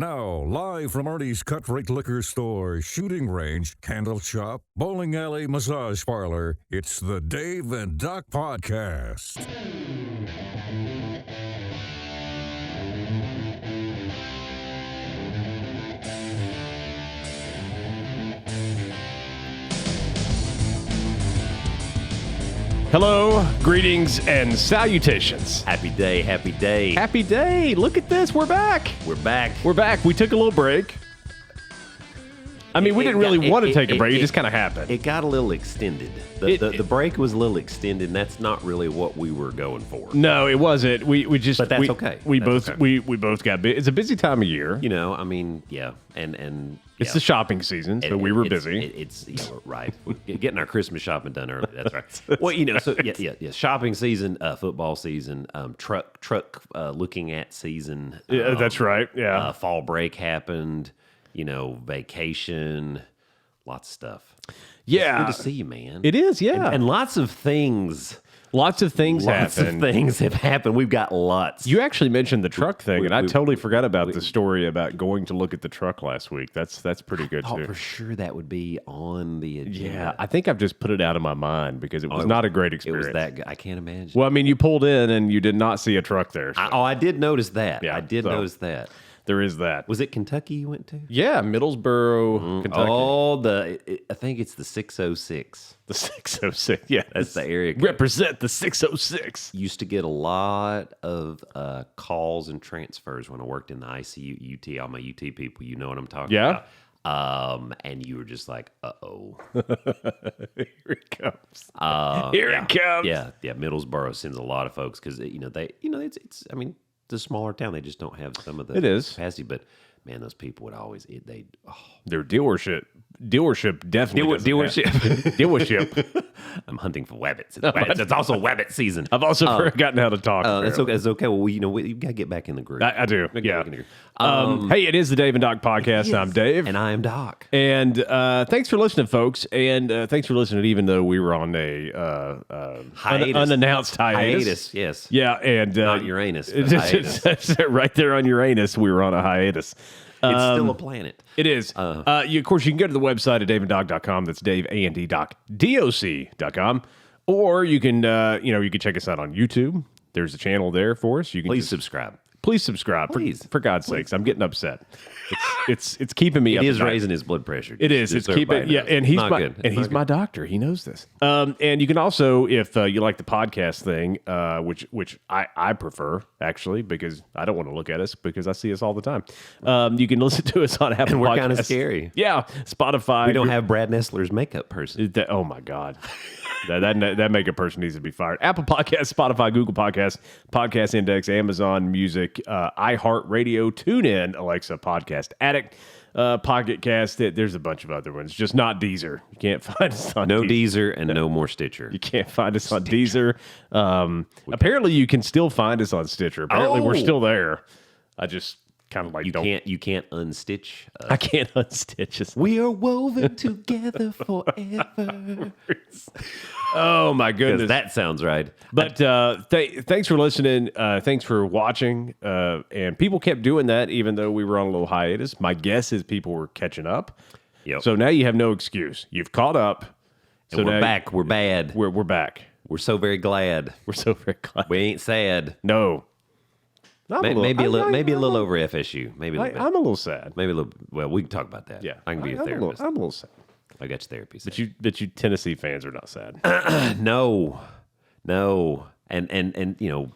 Now, live from Artie's Cut Rate Liquor Store, shooting range, candle shop, bowling alley, massage parlor, it's the Dave and Doc Podcast. Hello, greetings, and salutations. Happy day, happy day. Happy day. Look at this. We're back. We're back. We're back. We took a little break. I mean, we didn't really want to take a break. It just kind of happened. It got a little extended. The break was a little extended, and that's not really what we were going for. No, it wasn't. We just. But that's okay. We That's both okay. we both got. It's a busy time of year. You know, I mean, yeah, and It's the shopping season, so we were busy. It's right. Getting our Christmas shopping done early. That's right. Well, you know, so yeah. Shopping season, football season, truck looking at season. Yeah, that's right. Yeah. Fall break happened. You know, vacation, lots of stuff. Yeah. It's good to see you, man. It is, yeah. And lots of things. Lots of things Lots happen. of things have happened. We've got lots. You actually mentioned the truck thing, and I we- totally forgot about the story about going to look at the truck last week. That's pretty good, I thought too. for sure that would be on the agenda. Yeah, I think I've just put it out of my mind because it was not a great It experience. was that good. I can't imagine. Well, I mean, you pulled in and you did not see a truck there. So I did notice that. Yeah, I did so- notice that. there is that. Was it Kentucky you went to? Yeah, Middlesboro, Kentucky. Oh, I think it's the 606. The 606. Yeah, That's the area code. Represent the 606. Used to get a lot of calls and transfers when I worked in the ICU, UT, all my UT people, you know what I'm talking Yeah. about. And you were just like, uh-oh. Here it comes. Here it comes. Yeah, Middlesboro sends a lot of folks because, it's I mean, it's a smaller town. They just don't have some of the It is. capacity. But, man, those people would always, Their dealership definitely doesn't Dealership. dealership. I'm hunting for wabbits. It's also wabbit season. I've also forgotten how to talk. That's okay. It's okay. Well, you got to get back in the group. I do. Get Yeah. back in the group. Hey, it is the Dave and Doc Podcast. I'm Dave. And I am Doc. And thanks for listening, folks. And thanks for listening, even though we were on a Hiatus. unannounced hiatus. Yes. Yeah, and Not Uranus, but hiatus. right there on Uranus, we were on a hiatus. It's still a planet. It is. Of course, you can go to the website at DaveandDoc.com. That's DaveAndDoc.com. Or you can, you can check us out on YouTube. There's a channel there for us. You can Please subscribe. Please subscribe. Please. For God's sakes, I'm getting upset. It's keeping me up. It is at night. raising his blood pressure. It is. It's keeping. Yeah, and he's my doctor. He knows this. And you can also, if you like the podcast thing, which I prefer actually, because I don't want to look at us because I see us all the time. You can listen to us on Apple And we're Podcasts. kind of scary. Yeah, Spotify. We don't have Brad Nestler's makeup person. Oh my God. That makeup person needs to be fired. Apple Podcasts, Spotify, Google Podcasts, Podcast Index, Amazon Music, iHeartRadio, TuneIn, Alexa, Podcast Addict, Pocket Cast. There's a bunch of other ones, just not Deezer. You can't find us on No Deezer and no more Stitcher. You can't find us on Deezer. Apparently, you can still find us on Stitcher. Apparently, we're still there. I just kind of like You can't unstitch. I can't unstitch us. We are woven together forever. Oh my goodness, That sounds right. But thanks for listening. Thanks for watching. And people kept doing that even though we were on a little hiatus. My guess is people were catching up. Yep. So now you have no excuse. You've caught up. And So we're now back. We're bad. We're back. We're so very glad. We're so very glad. We ain't sad. No. Maybe a little over FSU. Maybe a little bit. I'm a little sad. Maybe a little. Well, we can talk about that. Yeah. I can be a I'm therapist. I'm a little sad. I got your therapy. But you Tennessee fans are not sad. No, and you know,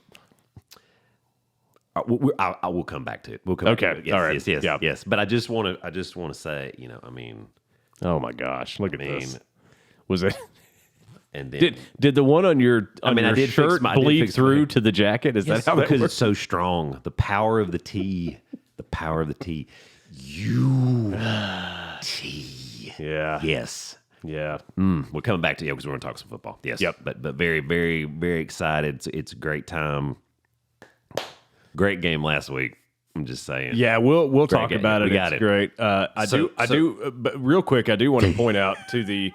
I will come back to it. We'll come Okay, back to it. Yes, all right. Yes. Yeah. Yes. But I just want to say, I mean, Oh my gosh. Look at I mean, this. Was it and then did the one on your I your did fix shirt my- I did bleed fix through my- to the jacket? Is yes, that how that because works? it's so strong. The power of the T. The power of the T. You T. Yeah. Yes. Yeah. We're coming back to you because we're going to talk some football. Yes. Yep. But very, very, very excited. It's a great time. Great game last week. I'm just saying. Yeah, we'll talk game. about it. We got It's it. great. I do. But real quick, I do want to point out to the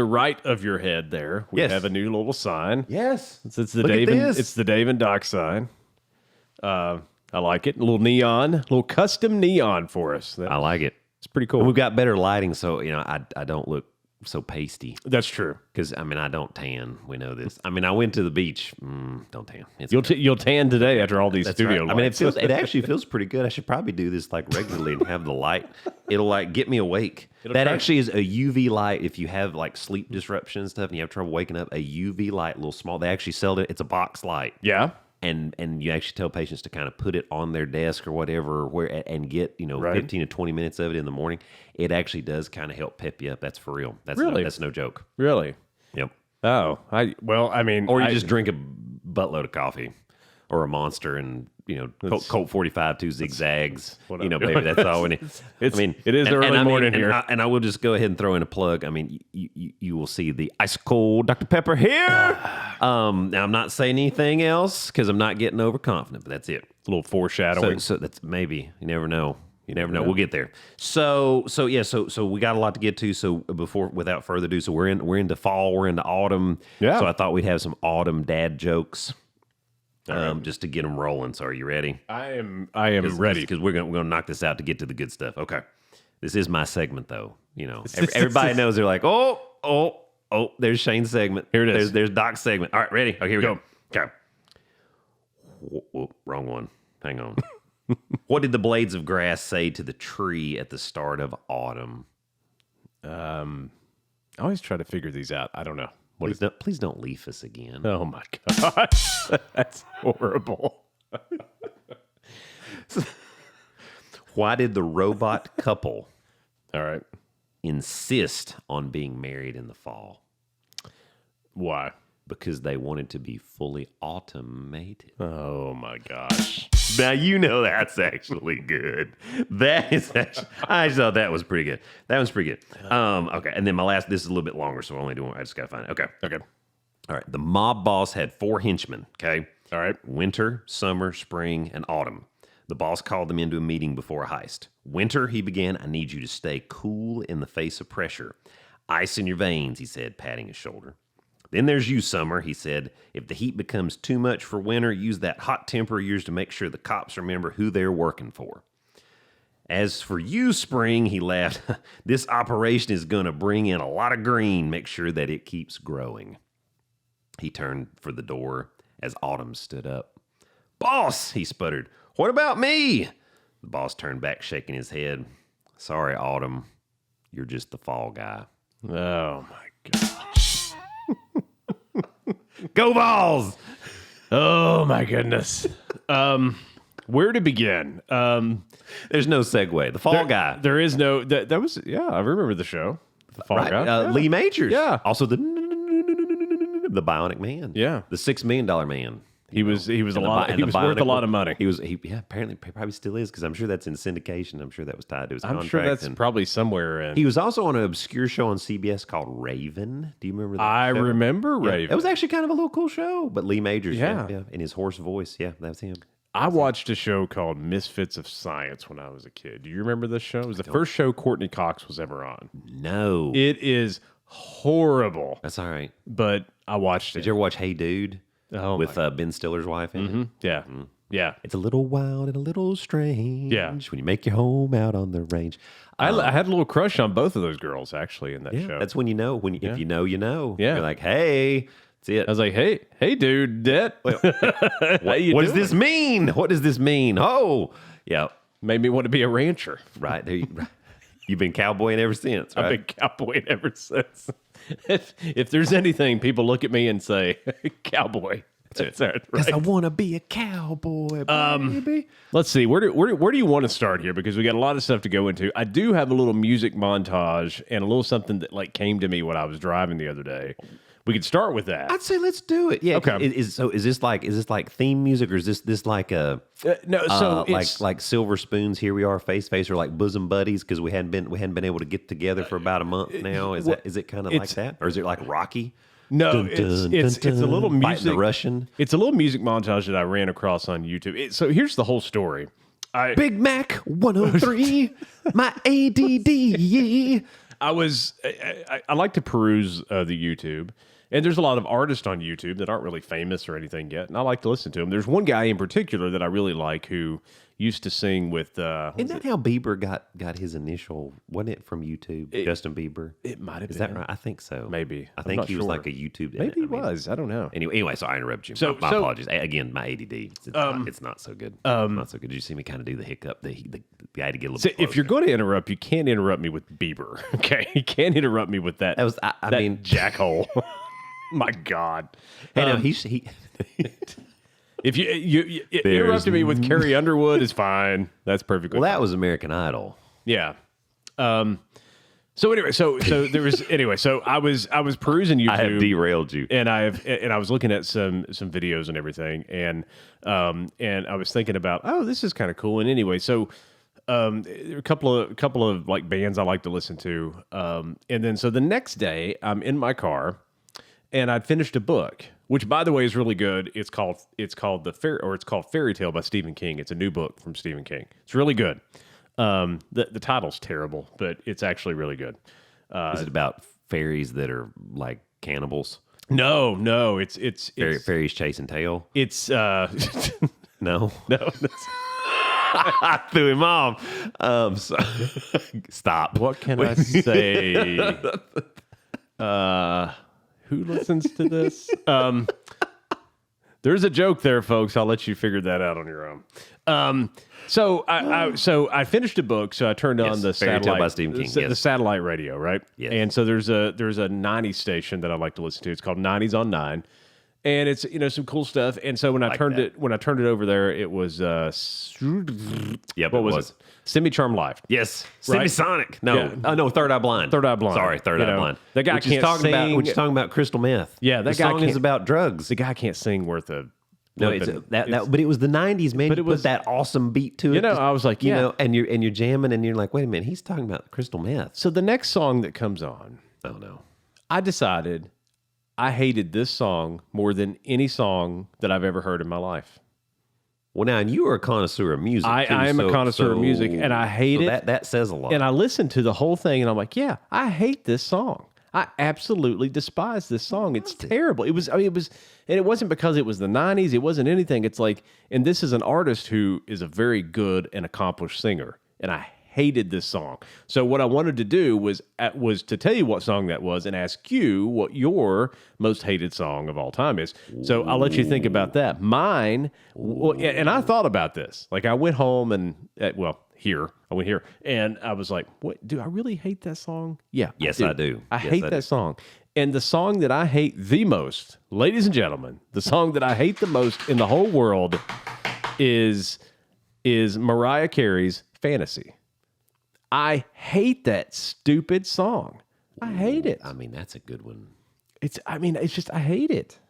right of your head there. We Yes. have a new little sign. Yes. It's the Look at Dave. And, this. it's the Dave and Doc sign. I like it. A little neon, a little custom neon for us. I like it. It's pretty cool. And we've got better lighting, so I don't look so pasty. That's true. Because I don't tan. We know this. I went to the beach. Don't tan. You'll tan today after all these studio lights. It actually feels pretty good. I should probably do this like regularly and have the light. It'll like get me awake. That actually is a UV light. If you have like sleep disruption and stuff, and you have trouble waking up, a UV light, little small. They actually sell it. It's a box light. Yeah. And you actually tell patients to kind of put it on their desk or whatever, and get 15 to 20 minutes of it in the morning. It actually does kind of help pep you up. That's for real. That's no joke. Really? Yep. Oh, Or you just drink a buttload of coffee or a Monster and Colt 45, 2 zigzags. Baby, that's all we need. It is early morning here. And I will just go ahead and throw in a plug. You will see the ice cold Dr. Pepper here. Now I'm not saying anything else because I'm not getting overconfident, but that's it. A little foreshadowing. So that's maybe. You never know. Yeah. We'll get there. So we got a lot to get to. So without further ado, so we're into fall, we're into autumn. Yeah. So I thought we'd have some autumn dad jokes, just to get them rolling. So are you ready? I am ready because we're gonna knock this out to get to the good stuff. Okay. This is my segment, though. Everybody knows. They're like, oh, there's Shane's segment. Here it is. There's Doc's segment. All right, ready? Okay, here we go. Okay. Whoop, wrong one. Hang on. What did the blades of grass say to the tree at the start of autumn? I always try to figure these out. I don't know. Please don't leaf us again. Oh my gosh. That's horrible. Why did the robot couple All right. insist on being married in the fall? Why? Because they wanted to be fully automated. Oh my gosh. Now that's actually good. That is actually, I just thought that was pretty good. That was pretty good. Okay, and then this is a little bit longer, so I just gotta find it. Okay. All right. The mob boss had 4 henchmen. Okay. All right. Winter, summer, spring, and autumn. The boss called them into a meeting before a heist. Winter, he began, I need you to stay cool in the face of pressure. Ice in your veins, he said, patting his shoulder. Then there's you, Summer, he said. If the heat becomes too much for winter, use that hot temper of yours to make sure the cops remember who they're working for. As for you, Spring, he laughed, this operation is going to bring in a lot of green. Make sure that it keeps growing. He turned for the door as Autumn stood up. Boss, he sputtered, what about me? The boss turned back, shaking his head. Sorry, Autumn. You're just the fall guy. Oh my gosh. Go Vols! Oh my goodness. Where to begin? There's no segue. The fall guy. There is no. That was I remember the show. The fall guy. Yeah. Lee Majors. Yeah. Also the Bionic Man. Yeah. The $6 million man. He was a lot. He was worth a lot of money. Apparently probably still is because I'm sure that's in syndication. I'm sure that was tied to his contract. I'm sure that's probably somewhere in. He was also on an obscure show on CBS called Raven. Do you remember that? I show? remember Raven. It was actually kind of a little cool show. But Lee Majors, yeah. in his hoarse voice, that was him. I watched a show called Misfits of Science when I was a kid. Do you remember this show? It was the first show Courtney Cox was ever on. No. It is horrible. That's all right. But I watched it. Did you ever watch Hey Dude? Oh, with Ben Stiller's wife in it? Yeah. Yeah. It's a little wild and a little strange when you make your home out on the range. I had a little crush on both of those girls, actually, in that show. That's when you know. If you know, you know. Yeah. You're like, hey, that's it. I was like, hey, dude, what does this mean? What does this mean? Oh, yeah. Made me want to be a rancher. Right. You've been cowboying ever since, right? I've been cowboying ever since. If there's anything, people look at me and say, cowboy. That's right. Because I want to be a cowboy, baby. Let's see. Where do you want to start here? Because we got a lot of stuff to go into. I do have a little music montage and a little something that came to me when I was driving the other day. We could start with that. I'd say let's do it. Yeah. Okay. Is this like theme music, or is this like a no? So like Silver Spoons, Here We Are, Face, or like Bosom Buddies, because we hadn't been able to get together for about a month now. Is it kind of like that, or is it like Rocky? No, it's a little music. The Russian. It's a little music montage that I ran across on YouTube. So here's the whole story. Big Mac 103, my ADD. I like to peruse the YouTube, And there's a lot of artists on YouTube that aren't really famous or anything yet, and I like to listen to them. There's one guy in particular that I really like who used to sing with... Isn't that how Bieber got his initial... Wasn't it from YouTube? Justin Bieber? It might have been. Is that right? I think so. Maybe. I think he was like a YouTube... Maybe he was. I don't know. Anyway, so I interrupted you. So, my apologies. Again, my ADD. It's not so good. Not so good. Did you see me kind of do the hiccup? The guy to get a little So closer. if you're going to interrupt, you can't interrupt me with Bieber, okay? You can't interrupt me with that. That was... I mean... jackhole. My God. Hey, no, he If you interrupted me with Carrie Underwood is fine. That's perfectly Well, fine. that was American Idol. Yeah. So anyway, so there was so I was perusing YouTube. I have derailed you. And I was looking at some videos and everything, and I was thinking about, oh, this is kind of cool. And anyway, so there are a couple of like bands I like to listen to, and then so the next day I'm in my car, and I'd finished a book, which by the way is really good. It's called Fairy Tale by Stephen King. It's a new book from Stephen King. It's really good. The title's terrible, but it's actually really good. Is it about fairies that are like cannibals? No, it's Fairies chasing tail? It's No. no. I threw him off. So, stop. What can I say? Who listens to this? There's a joke there, folks. I'll let you figure that out on your own. So I finished a book, so I turned on the Fairy Tale satellite by Stephen King, the yes. satellite radio, right? Yes. And so there's a 90s station that I like to listen to. It's called 90s on 9. And it's some cool stuff. And so when I turned it over there, it was Yep, what was it? Semi-Charmed Life. Yes. Right? Semisonic. No. Yeah. No, Third Eye Blind. Third Eye Blind. Sorry, Third Eye Blind. The guy which can't is talking sing. about which is talking about crystal meth. Yeah, that the guy song can't- is about drugs. The guy can't sing worth a... No, but it was the 90s, man. But You it was- put that awesome beat to it. I was like, you yeah. know, and you're jamming, and you're like, wait a minute, he's talking about crystal meth. So the next song that comes on, Oh no, I decided I hated this song more than any song that I've ever heard in my life. well now, and you are a connoisseur of music. I am a connoisseur of music, and I hate it. That says a lot. And I listened to the whole thing, and I'm like, yeah, I hate this song. I absolutely despise this song. It's terrible. It was, and it wasn't because it was the 90s. It wasn't anything. It's like, and this is an artist who is a very good and accomplished singer, and I hated this song. So what I wanted to do was to tell you what song that was and ask you what your most hated song of all time is. So I'll let you think about that. Mine, and I thought about this. Like I went home and, I went here and I was like, what, do I really hate that song? Yeah. Yes, I do. I Yes, hate I that do. song. And the song that I hate the most, ladies and gentlemen, the song that I hate the most in the whole world is Mariah Carey's Fantasy. I hate that stupid song. I hate it. I mean, that's a good one. It's just, I hate it.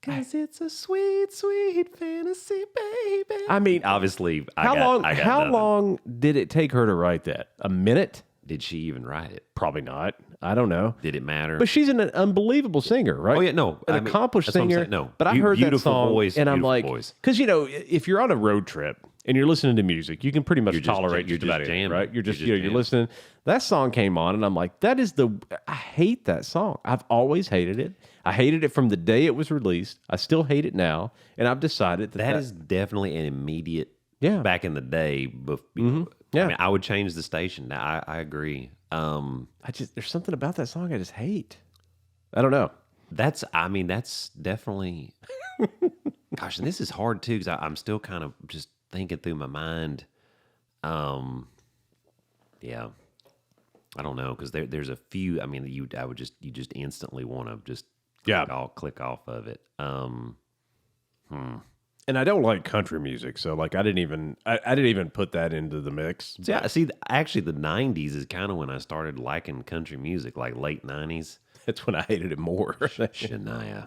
Cause it's a sweet, sweet fantasy, baby. I mean, Obviously, how I got how nothing. long did it take her to write that? A minute? Did she even write it? Probably not. I don't know. Did it matter? But she's an unbelievable singer, right? Oh, yeah, no. An I mean, accomplished that's what I'm singer. saying. No. But I heard that Beautiful song, voice, and I'm beautiful like, voice. because if you're on a road trip and you're listening to music, you can pretty much You're just tolerate you're just about just anything, jamming. right? You're just jamming. listening. That song came on, and I'm like, I hate that song. I've always hated it. I hated it from the day it was released. I still hate it now, and I've decided That is definitely an immediate. Yeah. Back in the day, Yeah. I mean, I would change the station. I agree. there's something about that song I just hate. I don't know. That's definitely. Gosh, and this is hard too because I'm still kind of just thinking through my mind. Yeah, I don't know because there's a few. I mean, you just instantly want to just click off of it. And I don't like country music, so like I didn't even put that into the mix. See, actually, the '90s is kind of when I started liking country music, like late '90s. That's when I hated it more. Shania.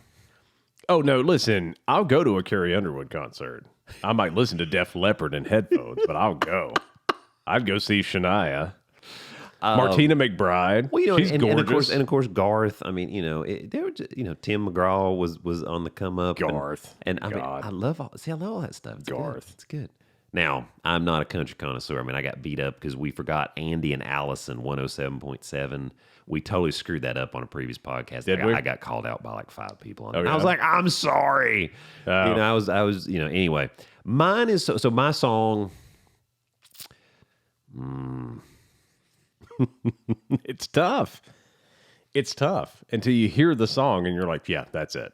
Oh no, listen, I'll go to a Carrie Underwood concert. I might listen to Def Leppard in headphones, but I'll go. I'd go see Shania. Martina McBride. Well, she's gorgeous. and of course, Garth. I mean, there were just, Tim McGraw was on the come up. Garth. and I mean, God. I love all that stuff. It's Garth. Good. It's good. Now, I'm not a country connoisseur. I mean, I got beat up because we forgot Andy and Allison 107.7. We totally screwed that up on a previous podcast. Did we? I got called out by like 5 people. On it. yeah? I was like, I'm sorry. Oh. You know, I was, anyway. Mine is, so my song, It's tough. It's tough until you hear the song and you're like, yeah, that's it.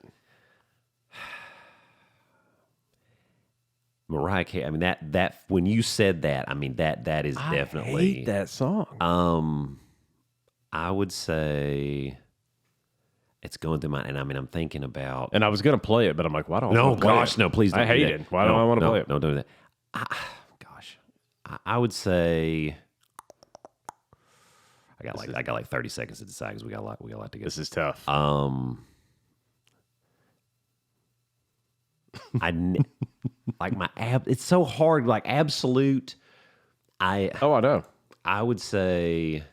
Mariah Carey. I mean, that when you said that, I mean, that is definitely. I hate that song. I would say it's going through my, and I mean, I'm thinking about. And I was going to play it, but I'm like, why don't I No, wanna play gosh, it? no, please don't I do hate that. it. Why don't I want to play it? Don't do that. I would say I got like 30 seconds to decide because we got a lot to get. This is tough. Like it's so hard. Like absolute. I know. I would say.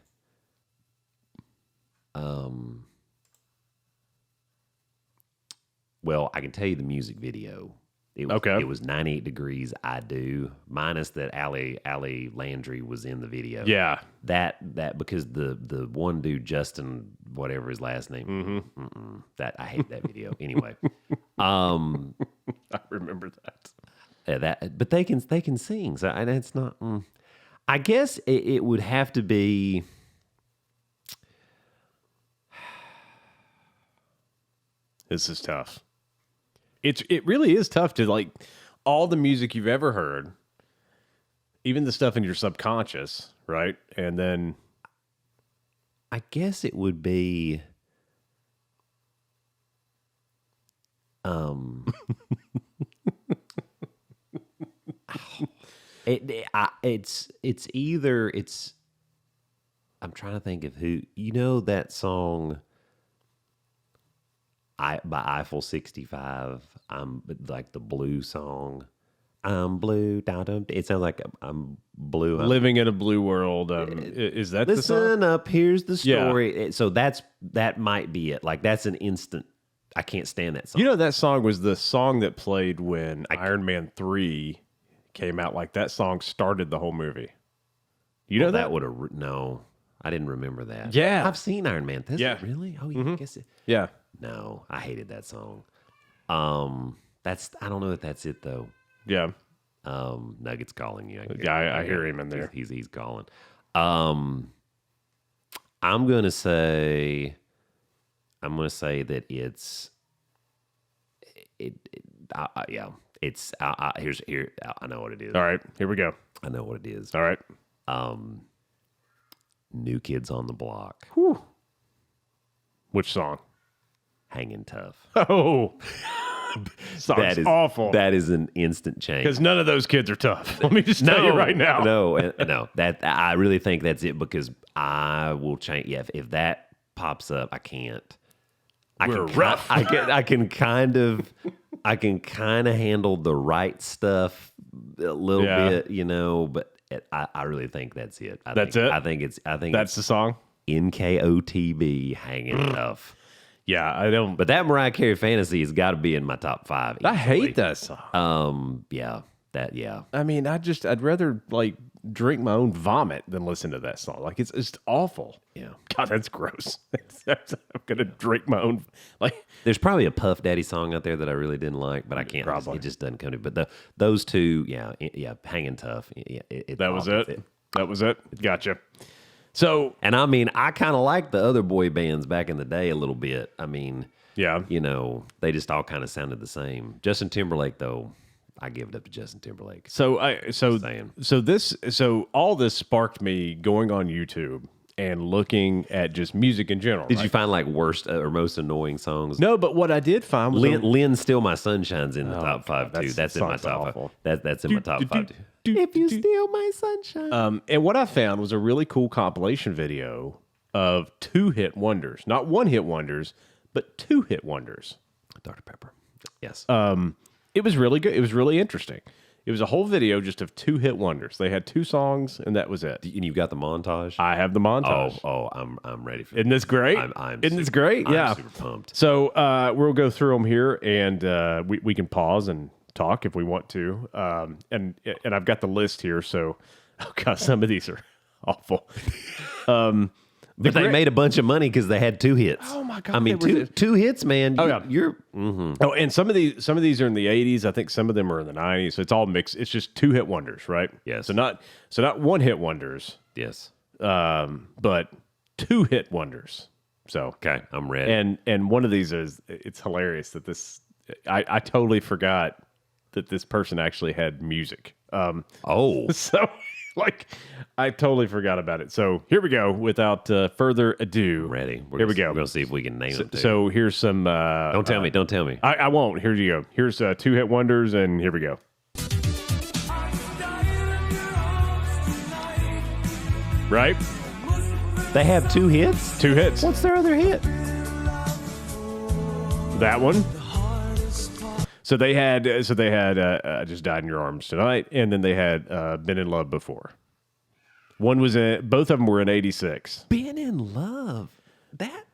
Well, I can tell you the music video. It was 98 Degrees I Do, minus that Ali Landry was in the video. Yeah. That because the one dude, Justin, whatever his last name, that I hate that video. Anyway. I remember that. Yeah, but they can sing. So and it's not I guess it would have to be. This is tough. It really is tough to like all the music you've ever heard, even the stuff in your subconscious, right? And then I guess it would be it's I'm trying to think of who, that song by Eiffel 65. Like the blue song. I'm blue. It sounds like I'm blue. Living in a blue world. Is that the song? Listen up. Here's the story. Yeah. So that might be it. Like that's an instant. I can't stand that song. That song was the song that played when Iron Man 3 came out. Like that song started the whole movie. That would have no. I didn't remember that. Yeah, I've seen Iron Man. Really? Oh, yeah. I guess it. Yeah. No, I hated that song. I don't know if that's it though. Yeah. Nugget's calling you. I hear him in there. He's calling. I'm gonna say that it's it's here. I know what it is. All right, here we go. I know what it is. All right. New Kids on the Block. Whew. Which song? Hanging Tough. Oh, song's awful. That is an instant change. Because none of those kids are tough. Let me just tell you right now. No. That I really think that's it because I will change. Yeah, if that pops up, I can't. Rough. I can kind of handle the right stuff a little bit, but I really think that's it. I think that's the song. NKOTB, Hanging Tough. Yeah, I don't. But that Mariah Carey Fantasy has got to be in my top 5. Easily. I hate that song. Yeah. I mean, I'd rather like drink my own vomit than listen to that song. Like it's just awful. Yeah. God, that's gross. I'm gonna drink my own. Like there's probably a Puff Daddy song out there that I really didn't like, but I can't. Probably. It just doesn't come to. But those two, Hanging Tough. Yeah, that was it. That was it. Gotcha. So, and I mean, I kind of like the other boy bands back in the day a little bit. I mean, yeah, they just all kind of sounded the same. Justin Timberlake, though, I give it up to Justin Timberlake. So all this sparked me going on YouTube and looking at just music in general. Did you find like worst or most annoying songs? No, but what I did find was Lynn Steal My Sunshine's in the top 5 too. That's in my top 5. That's in my top 5 too. If you steal my sunshine. And what I found was a really cool compilation video of 2-hit wonders, not 1-hit wonders, but 2-hit wonders. Dr. Pepper. Yes. It was really good. It was really interesting. It was a whole video just of 2-hit wonders. They had 2 songs, and that was it. And you've got the montage? I have the montage. I'm ready for it. Isn't this great? Isn't this great? Yeah. I'm super pumped. So we'll go through them here, and we can pause and talk if we want to. And I've got the list here. So, oh God, some of these are awful. But they made a bunch of money because they had 2 hits. Oh my God! I mean, two hits, man. Oh, yeah. You're Oh, and some of these are in the 80s. I think some of them are in the 90s. So it's all mixed. It's just 2-hit wonders, right? Yes. So not 1-hit wonders. yes. But 2-hit wonders. So Okay, I'm ready. and one of these it's hilarious that this I totally forgot that this person actually had music. So like I totally forgot about it. So here we go. Without further ado, Ready. Here we go. We're gonna see if we can name them. Too. So here's some. Don't tell me. Don't tell me. I won't. Here you go. Here's 2-hit wonders, and here we go. Right? They have 2 hits. 2 hits. What's their other hit? That one. So they had I Just Died in Your Arms Tonight, and then they had Been in Love Before. One was both of them were in '86. Been in Love. That.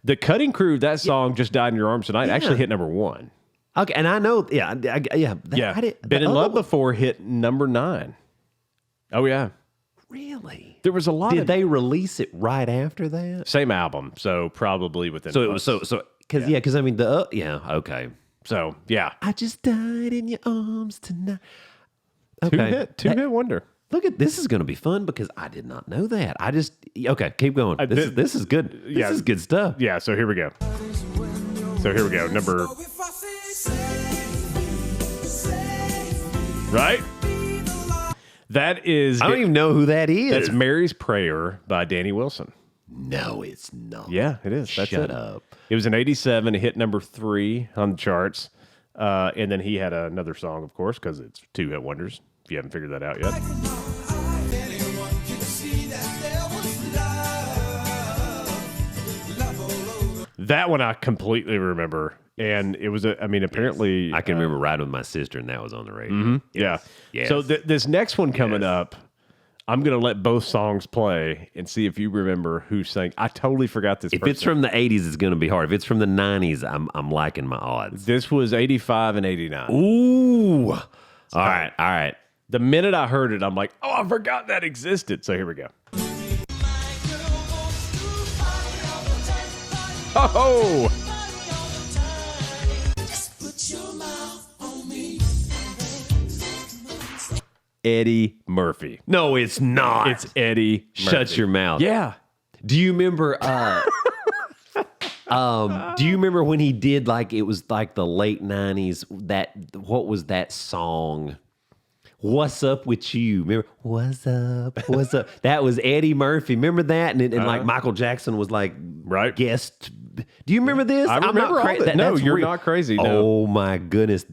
The Cutting Crew, that song Just Died in Your Arms Tonight actually hit number 1. Okay, and I know. Yeah. Been in Love Before hit number 9. Oh yeah. Really? There was a lot. Did they release it right after that? Same album, so probably within. So it was because I mean okay. So yeah, I just died in your arms tonight. Okay, two hit wonder. Look at this is going to be fun because I did not know that. Keep going. This is good. This is good stuff. Yeah. So here we go. Number. Right. That is. I don't even know who that is. That's Mary's Prayer by Danny Wilson. No, it's not. Yeah, it is. That's Shut up. It was in '87. It hit number 3 on the charts. And then he had another song, of course, because it's 2-hit wonders, if you haven't figured that out yet. That one I completely remember. And it was, apparently... I can remember riding with my sister, and that was on the radio. Mm-hmm, Yes. yeah. Yes. So this next one coming up, I'm going to let both songs play and see if you remember who sang. I totally forgot this If person. it's from the 80s, it's going to be hard. If it's from the 90s, I'm liking my odds. This was 85 and 89. Ooh. All right. The minute I heard it, I'm like, oh, I forgot that existed. So here we go. Oh! Eddie Murphy. No, it's not. It's Eddie Murphy. Shut your mouth. Yeah. Do you remember do you remember when he did it was like the late 90s what was that song? What's Up With You? Remember? What's up? That was Eddie Murphy. Remember that? And like Michael Jackson was like guest. Do you remember this? I remember all that. No, you're not crazy. No. Oh my goodness.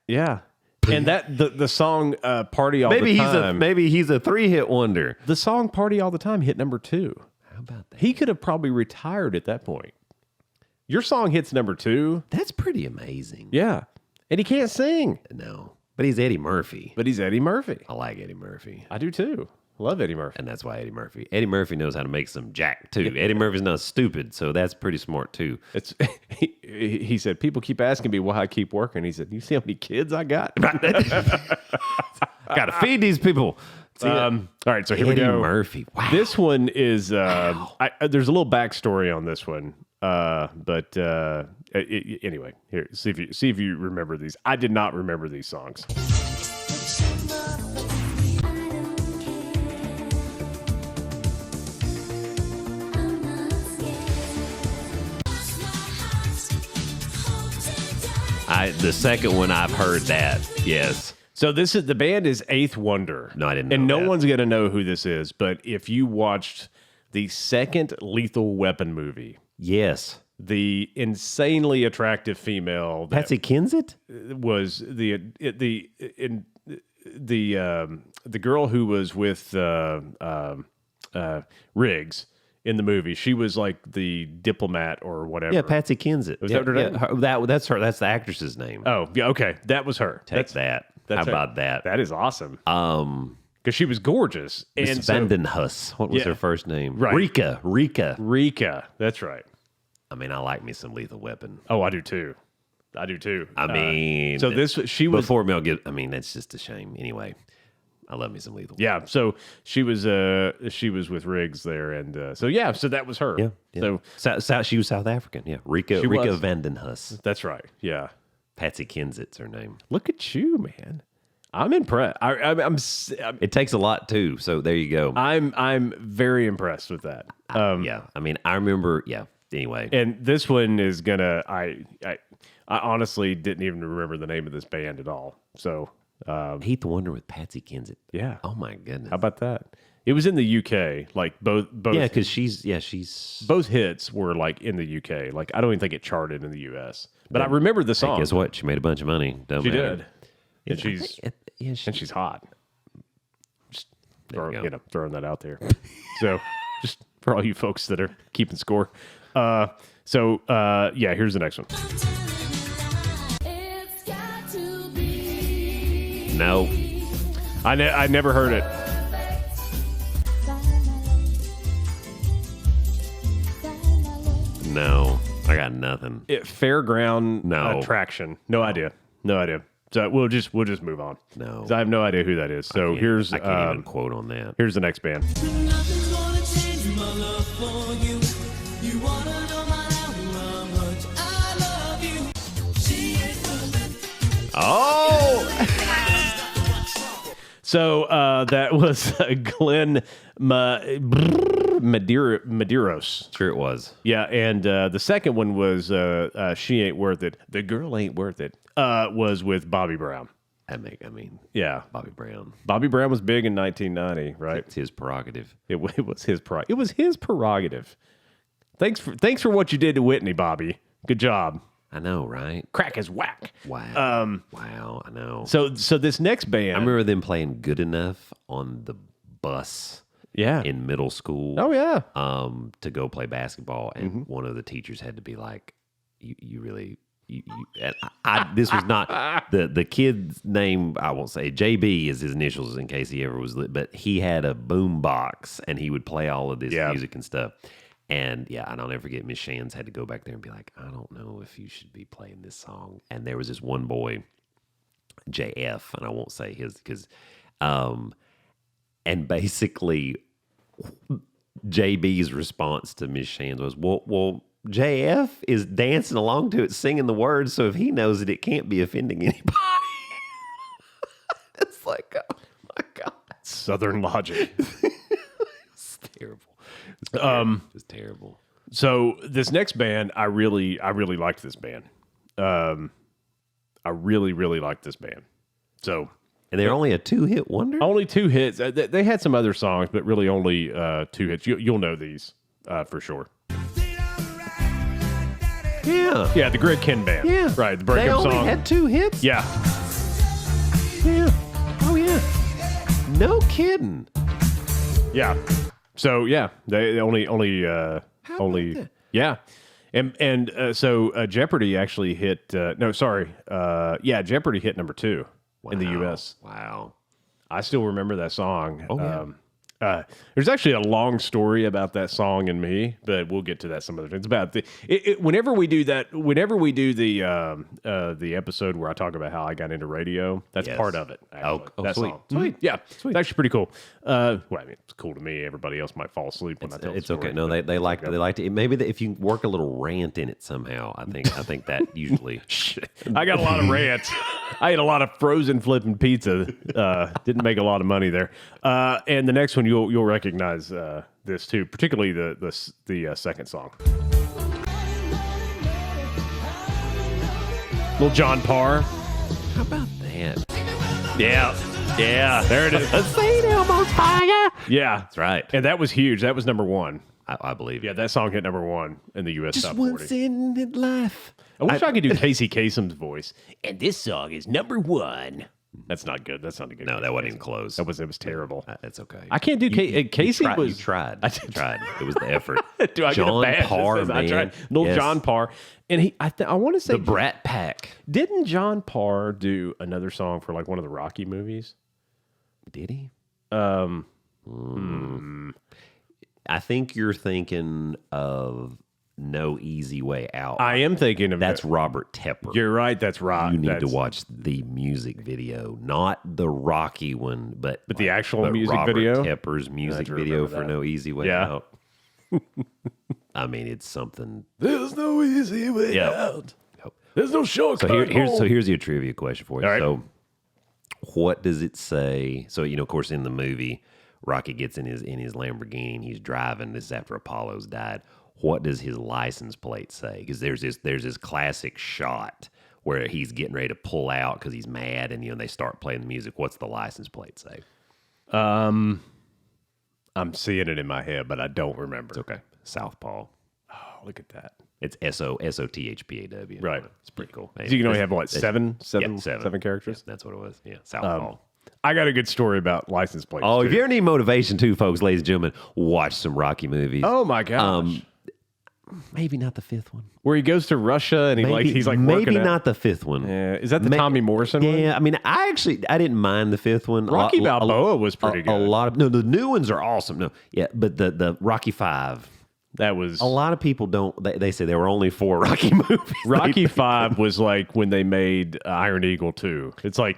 Yeah. And that the song Party All the Time. Maybe he's a 3-hit wonder. The song Party All the Time hit number 2. How about that? He could have probably retired at that point. Your song hits number 2. That's pretty amazing. Yeah. And he can't sing. No. But he's Eddie Murphy. But he's Eddie Murphy. I like Eddie Murphy. I do too. Love Eddie Murphy. And that's why Eddie Murphy knows how to make some jack too. Eddie Murphy's not stupid, so that's pretty smart too. It's he said, people keep asking me why I keep working. He said, you see how many kids I got? Got to feed these people. All right, so here we go. Eddie Murphy. Wow. This one is there's a little backstory on this one. Anyway, here, see if you remember these. I did not remember these songs. The second one I've heard that. Yes. So the band is Eighth Wonder. No, I didn't know and no that. one's gonna know who this is. But if you watched the second Lethal Weapon movie, Yes. the insanely attractive female that Patsy Kensit? was the girl who was with Riggs in the movie. She was like the diplomat or whatever. Yeah, Patsy Kensit. Was that her name? That's her. That's the actress's name. Oh, yeah, okay. That was her. Take that. How about that? That is awesome. Because she was gorgeous. Miss And so, Vandenhuss. What was her first name? Right. Rika. Rika. That's right. I mean, I like me some Lethal Weapon. Oh, I do too. I do too. I mean, so she was before Mel Gibson. I mean, that's just a shame. Anyway, I love me some Lethal. Yeah, so she was with Riggs there, and so that was her. Yeah. So she was South African. Yeah, Rika Vandenhuis. That's right. Yeah, Patsy Kensit's her name. look at you, man. I'm impressed. I'm It takes a lot too. So there you go. I'm very impressed with that. Yeah, I mean, I remember. Yeah. Anyway, And this one is gonna. I honestly didn't even remember the name of this band at all. So Heath the Wonder with Patsy Kensit. yeah. Oh my goodness. How about that? It was in the UK. Like both. Yeah, because she's. Both hits were like in the UK. Like I don't even think it charted in the US. But I remember the song. Hey, guess what? She made a bunch of money. Don't She matter. did. And she's hot. Just There you go. throwing that out there. So just for all you folks that are keeping score. Here's the next one. No. I never heard it. No. I got nothing. Fairground No. Attraction. No idea. So we'll just move on. No. 'Cause I have no idea who that is. So I can't even quote on that. here's the next band. Nothing's gonna change my love for you. You wanna know how much I love you. She ain't moving. Oh! So that was Glenn Medeiros. Sure it was. Yeah, and the second one was She Ain't Worth It. The Girl Ain't Worth It was with Bobby Brown. Yeah. Bobby Brown. Bobby Brown was big in 1990, right? It's his prerogative. It was his prerogative. Thanks for what you did to Whitney, Bobby. Good job. I know, right? Crack is whack. Wow. Wow, I know. So this next band, I remember them playing Good Enough on the bus yeah. in middle school. Oh yeah. To go play basketball, and one of the teachers had to be like, "You really." And this was not the kid's name. I won't say JB is his initials in case he ever was, but he had a boom box and he would play all of this music and stuff. And I'll never forget. Miss Shands had to go back there and be like, "I don't know if you should be playing this song." And there was this one boy, JF, and I won't say his because, and basically, JB's response to Miss Shands was, "Well, JF is dancing along to it, singing the words, so if he knows it, it can't be offending anybody." It's like, oh my God. Southern logic. It's terrible. It's terrible. So this next band, I really liked this band. I really liked this band. So, And they're only a 2-hit wonder? only 2 hits. They had some other songs, but really only 2 hits. You'll know these for sure. Yeah. Yeah, the Greg Kihn Band. Yeah. Right, the They breakup only song. had 2 hits? Yeah. Yeah. Oh, yeah. No kidding. Yeah. So yeah, they only about that? yeah, and so Jeopardy actually hit Jeopardy hit number 2 in the U.S. Wow. I still remember that song. Oh, yeah. There's actually a long story about that song and me, but we'll get to that some other time. It's about whenever we do the episode where I talk about how I got into radio, that's Yes. part of it. Actually, that sweet. song. Sweet. Yeah, it's actually pretty cool. Well, I mean, it's cool to me. Everybody else might fall asleep when I tell the It's story, okay. No, but they like it. Maybe if you work a little rant in it somehow, I think that usually. I got a lot of rants. I ate a lot of frozen flipping pizza. Didn't make a lot of money there. And the next one you'll recognize this too, particularly the second song. Little John Parr. How about that? Yeah, there it is. Yeah, That's right. and that was huge. That was number 1. I believe. Yeah, that song hit number 1 in the U.S. Just top once 40. in life. I wish I could do Casey Kasem's voice. And this song is number 1. That's not good. That's not a good. No, Casey that wasn't Kasem. even close. It was terrible. That's okay. I can't do Casey. You Was tried. I You tried. It was the effort. do I John get a badge that Parr, says I man. tried? Little Yes. John Parr, and I want to say The Brat Pack. Didn't John Parr do another song for like one of the Rocky movies? Did he? I think you're thinking of No Easy Way Out. I am thinking of That's Robert Tepper. You're right. That's right. You need to watch the music video, not the Rocky one, but the actual music Robert video? Tepper's music to video remember for that. No Easy Way Yeah. Out. I mean, it's something. There's no easy way out. There's no shortcut. Here's your trivia question for you. All right. So, what does it say? So, of course, in the movie, Rocky gets in his Lamborghini and he's driving. This is after Apollo's died. What does his license plate say? Because there's this classic shot where he's getting ready to pull out because he's mad, and they start playing the music. What's the license plate say? I'm seeing it in my head, but I don't remember. It's okay. Southpaw. Oh, look at that. It's SOTHPAW. Right. It's pretty cool. So you can only have what, seven seven characters? Yeah, that's what it was. Yeah, Southpaw. I got a good story about license plates. Oh, too. if you ever need motivation too, folks, ladies and gentlemen, watch some Rocky movies. Oh my gosh. Maybe not the fifth one. Where he goes to Russia and he's like maybe working not the fifth one. Yeah. Is that the Tommy Morrison one? Yeah, I mean, I didn't mind the fifth one. Rocky Balboa was pretty good. A lot of the new ones are awesome. No, yeah, but the Rocky V. That was A lot of people don't. They say there were only 4 Rocky movies. Rocky V was like when they made Iron Eagle 2. It's like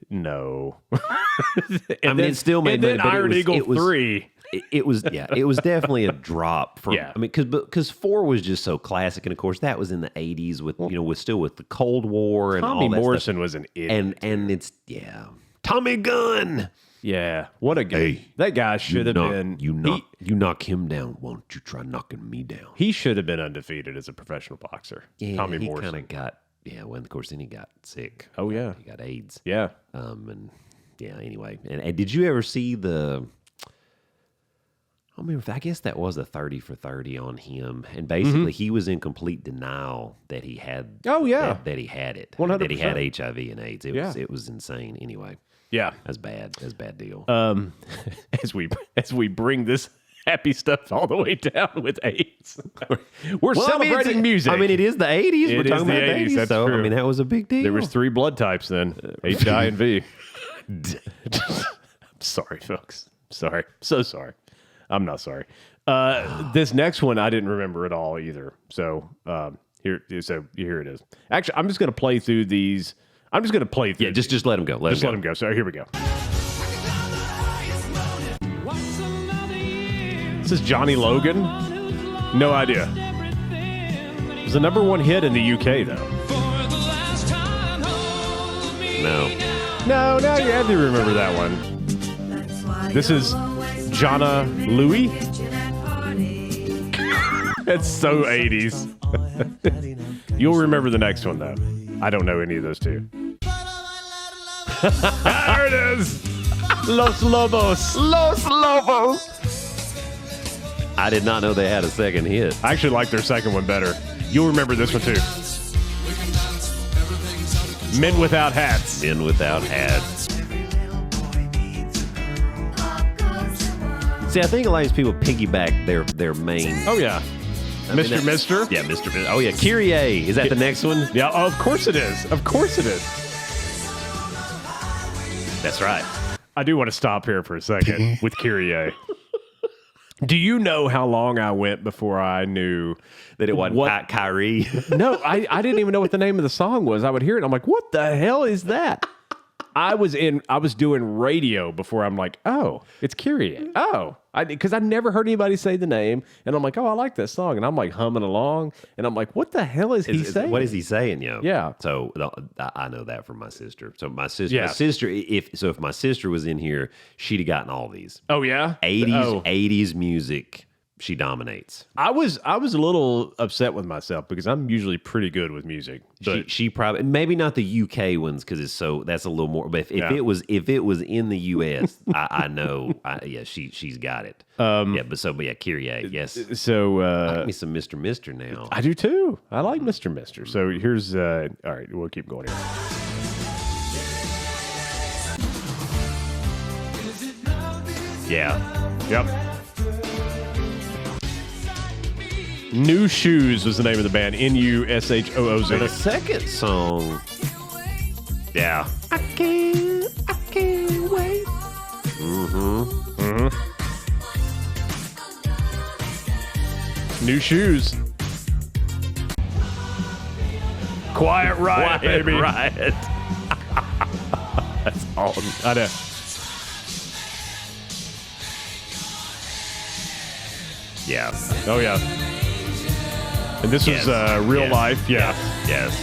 no. I mean, it still made and money, then but Iron Eagle 3. It was definitely a drop from. Yeah. I mean, because 4 was just so classic, and of course that was in the 80s with with the Cold War and Tommy all that Morrison stuff. was an idiot. And it's Tommy Gunn. Yeah, what a guy! Hey, that guy should have been. You knock him down. Why don't you try knocking me down? He should have been undefeated as a professional boxer. Yeah, Tommy he Morrison. kind of got. Yeah, well, of course, then he got sick. Oh yeah, He got AIDS. yeah. And yeah. Anyway, and did you ever see the? I mean, I guess that was a 30 for 30 on him, and basically he was in complete denial that he had. Oh, yeah. that he had it. 100%. That he had HIV and AIDS. Yeah. It was insane. Anyway, Yeah. that's bad. That's a bad deal. As we bring this happy stuff all the way down with AIDS, we're celebrating music. I mean, it is the 80s. It We're is talking the about the 80s, 80s. that's So true. I mean, that was a big deal. There was 3 blood types then, H, I, and V. I'm sorry, folks. Sorry. So sorry. I'm not sorry. This next one I didn't remember at all either. So here it is. Actually, I'm just going to play through these. I'm just going to play through. Yeah, just let him go. let him go. So here we go. This is Johnny Logan. No idea. It was the #1 hit in the UK though. No. No, you had to remember that one. This is Jonna Louie. It's so 80s. You'll remember the next one though. I don't know any of those two. There it is. Los Lobos. Los Lobos. I did not know they had a second hit. I actually like their second one better. You'll remember this one too. Men Without Hats. Men Without Hats. See, I think a lot of these people piggyback their main. Oh yeah. Mr. Mister? Yeah, Mr. Mister. Oh, yeah. Kyrie. Is that the next one? Yeah, of course it is. Of course it is. That's right. I do want to stop here for a second with Kyrie. Do you know how long I went before I knew That it wasn't Kyrie. No, I didn't even know what the name of the song was. I would hear it and I'm like, what the hell is that? I was doing radio before I'm like, oh, it's Kyrie. Oh, because I never heard anybody say the name. And I'm like, oh, I like that song. And I'm like humming along. And I'm like, what the hell is he saying? What is he saying, yo? Yeah. So I know that from my sister. So my sister, Yeah. if my sister was in here, she'd have gotten all these. Oh, yeah? 80s music. She dominates. I was a little upset with myself because I'm usually pretty good with music. But She probably, maybe not the UK ones because that's a little more. But if it was in the US, I know. She's got it. But Kyrie, yes. so Give me some Mr. Mister now. I do too. I like Mr. Mister. So here's all right. We'll keep going here. Yeah. Yep. New Shoes was the name of the band. NUSHOOZ. So the second song. Yeah. I can't wait. New Shoes. Quiet Riot, Quiet baby. Riot. That's awesome. I know. Yeah. Oh, yeah. And this was real life. Yeah. Yes.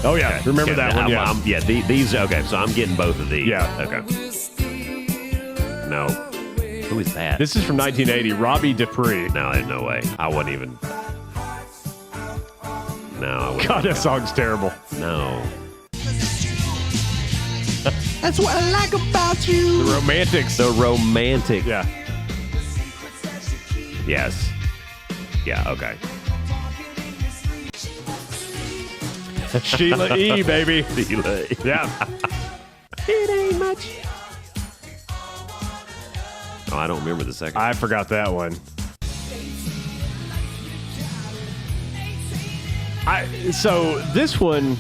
Oh, yeah. Remember Okay, that one? Yeah. These. Okay, so I'm getting both of these. Yeah. Okay. No. Who is that? This is from 1980. Robbie Dupree. No, there's no way. I wouldn't even. No. I wouldn't. God, that song's terrible. No. That's what I like about you. The Romantics. The Romantic. Yeah. Yes. Yeah. Okay. Sheila E., baby. Delay. Yeah. It ain't much. Oh, I don't remember the second. I forgot that one. So this one.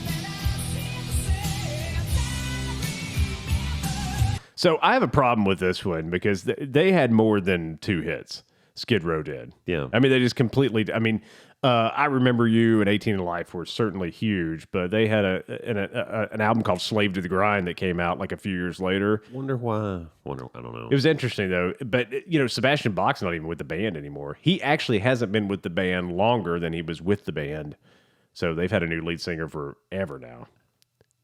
So I have a problem with this one because they had more than 2 hits. Skid Row did. Yeah. I mean, they just completely. I mean, I Remember You and 18 to Life were certainly huge, but they had an album called Slave to the Grind that came out like a few years later. Wonder why. I don't know. It was interesting though, but Sebastian Bach's not even with the band anymore. He actually hasn't been with the band longer than he was with the band, so they've had a new lead singer forever now.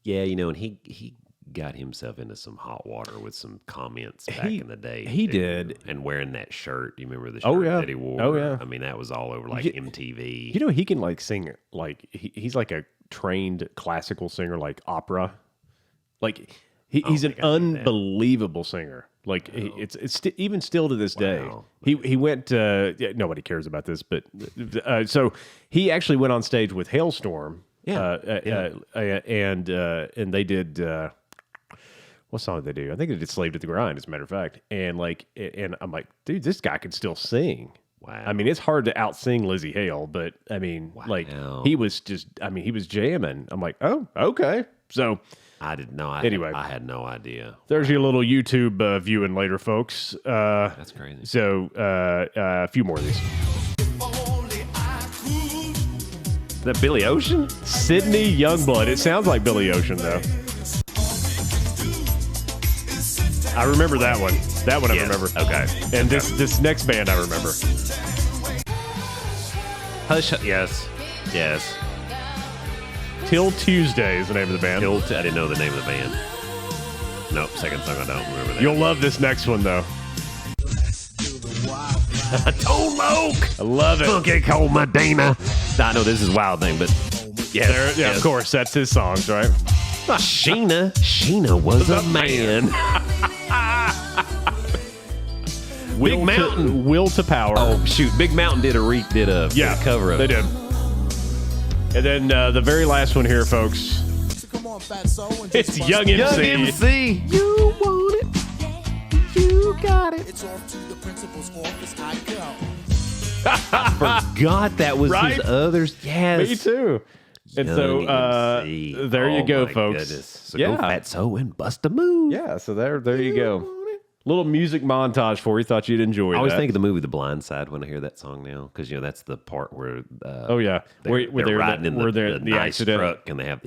Yeah, and he got himself into some hot water with some comments back in the day. He did. And wearing that shirt. Do you remember the shirt that he wore? Oh, yeah. I mean, that was all over like MTV. He can like sing, like he's like a trained classical singer, like opera. Like he's an unbelievable singer. Like even still to this day. He went. Nobody cares about this, but so he actually went on stage with Hailstorm. And they did. What song did they do? I think they did "Slave to the Grind," as a matter of fact. And I'm like, dude, this guy can still sing. Wow. I mean, it's hard to outsing Lizzie Hale, but I mean, he was he was jamming. I'm like, oh, okay. So I didn't know. Anyway. I had no idea. there's your little YouTube viewing later, folks. That's crazy. So a few more of these. Is that Billy Ocean? Sydney Youngblood. It sounds like Billy Ocean, though. I remember that one. That one I remember. Okay. And this next band I remember. Hush. Yes. Yes. Till Tuesday is the name of the band. I didn't know the name of the band. Nope. Second song I don't remember that. You'll love this next one, though. Toad Moke. I love it. Funky Cold Medina. I know this is Wild Thing, but yes. Of course. That's his songs, right? Sheena was a man. Big Mountain. Will to Power. Oh shoot! Big Mountain did a cover of they it. did. And then the very last one here, folks. It's Young MC. Young MC. You want it. You got it. It's off to the principal's office I go. I forgot that was Right? his others. Yes. Me too. And so MC. there you go, my folks. Goodness. So go Fatso and bust a move. Yeah, so there you go. Little music montage for you. Thought you'd enjoy I always that. think of the movie The Blind Side when I hear that song now, because that's the part where Oh yeah, they're riding in the nice accident truck and they have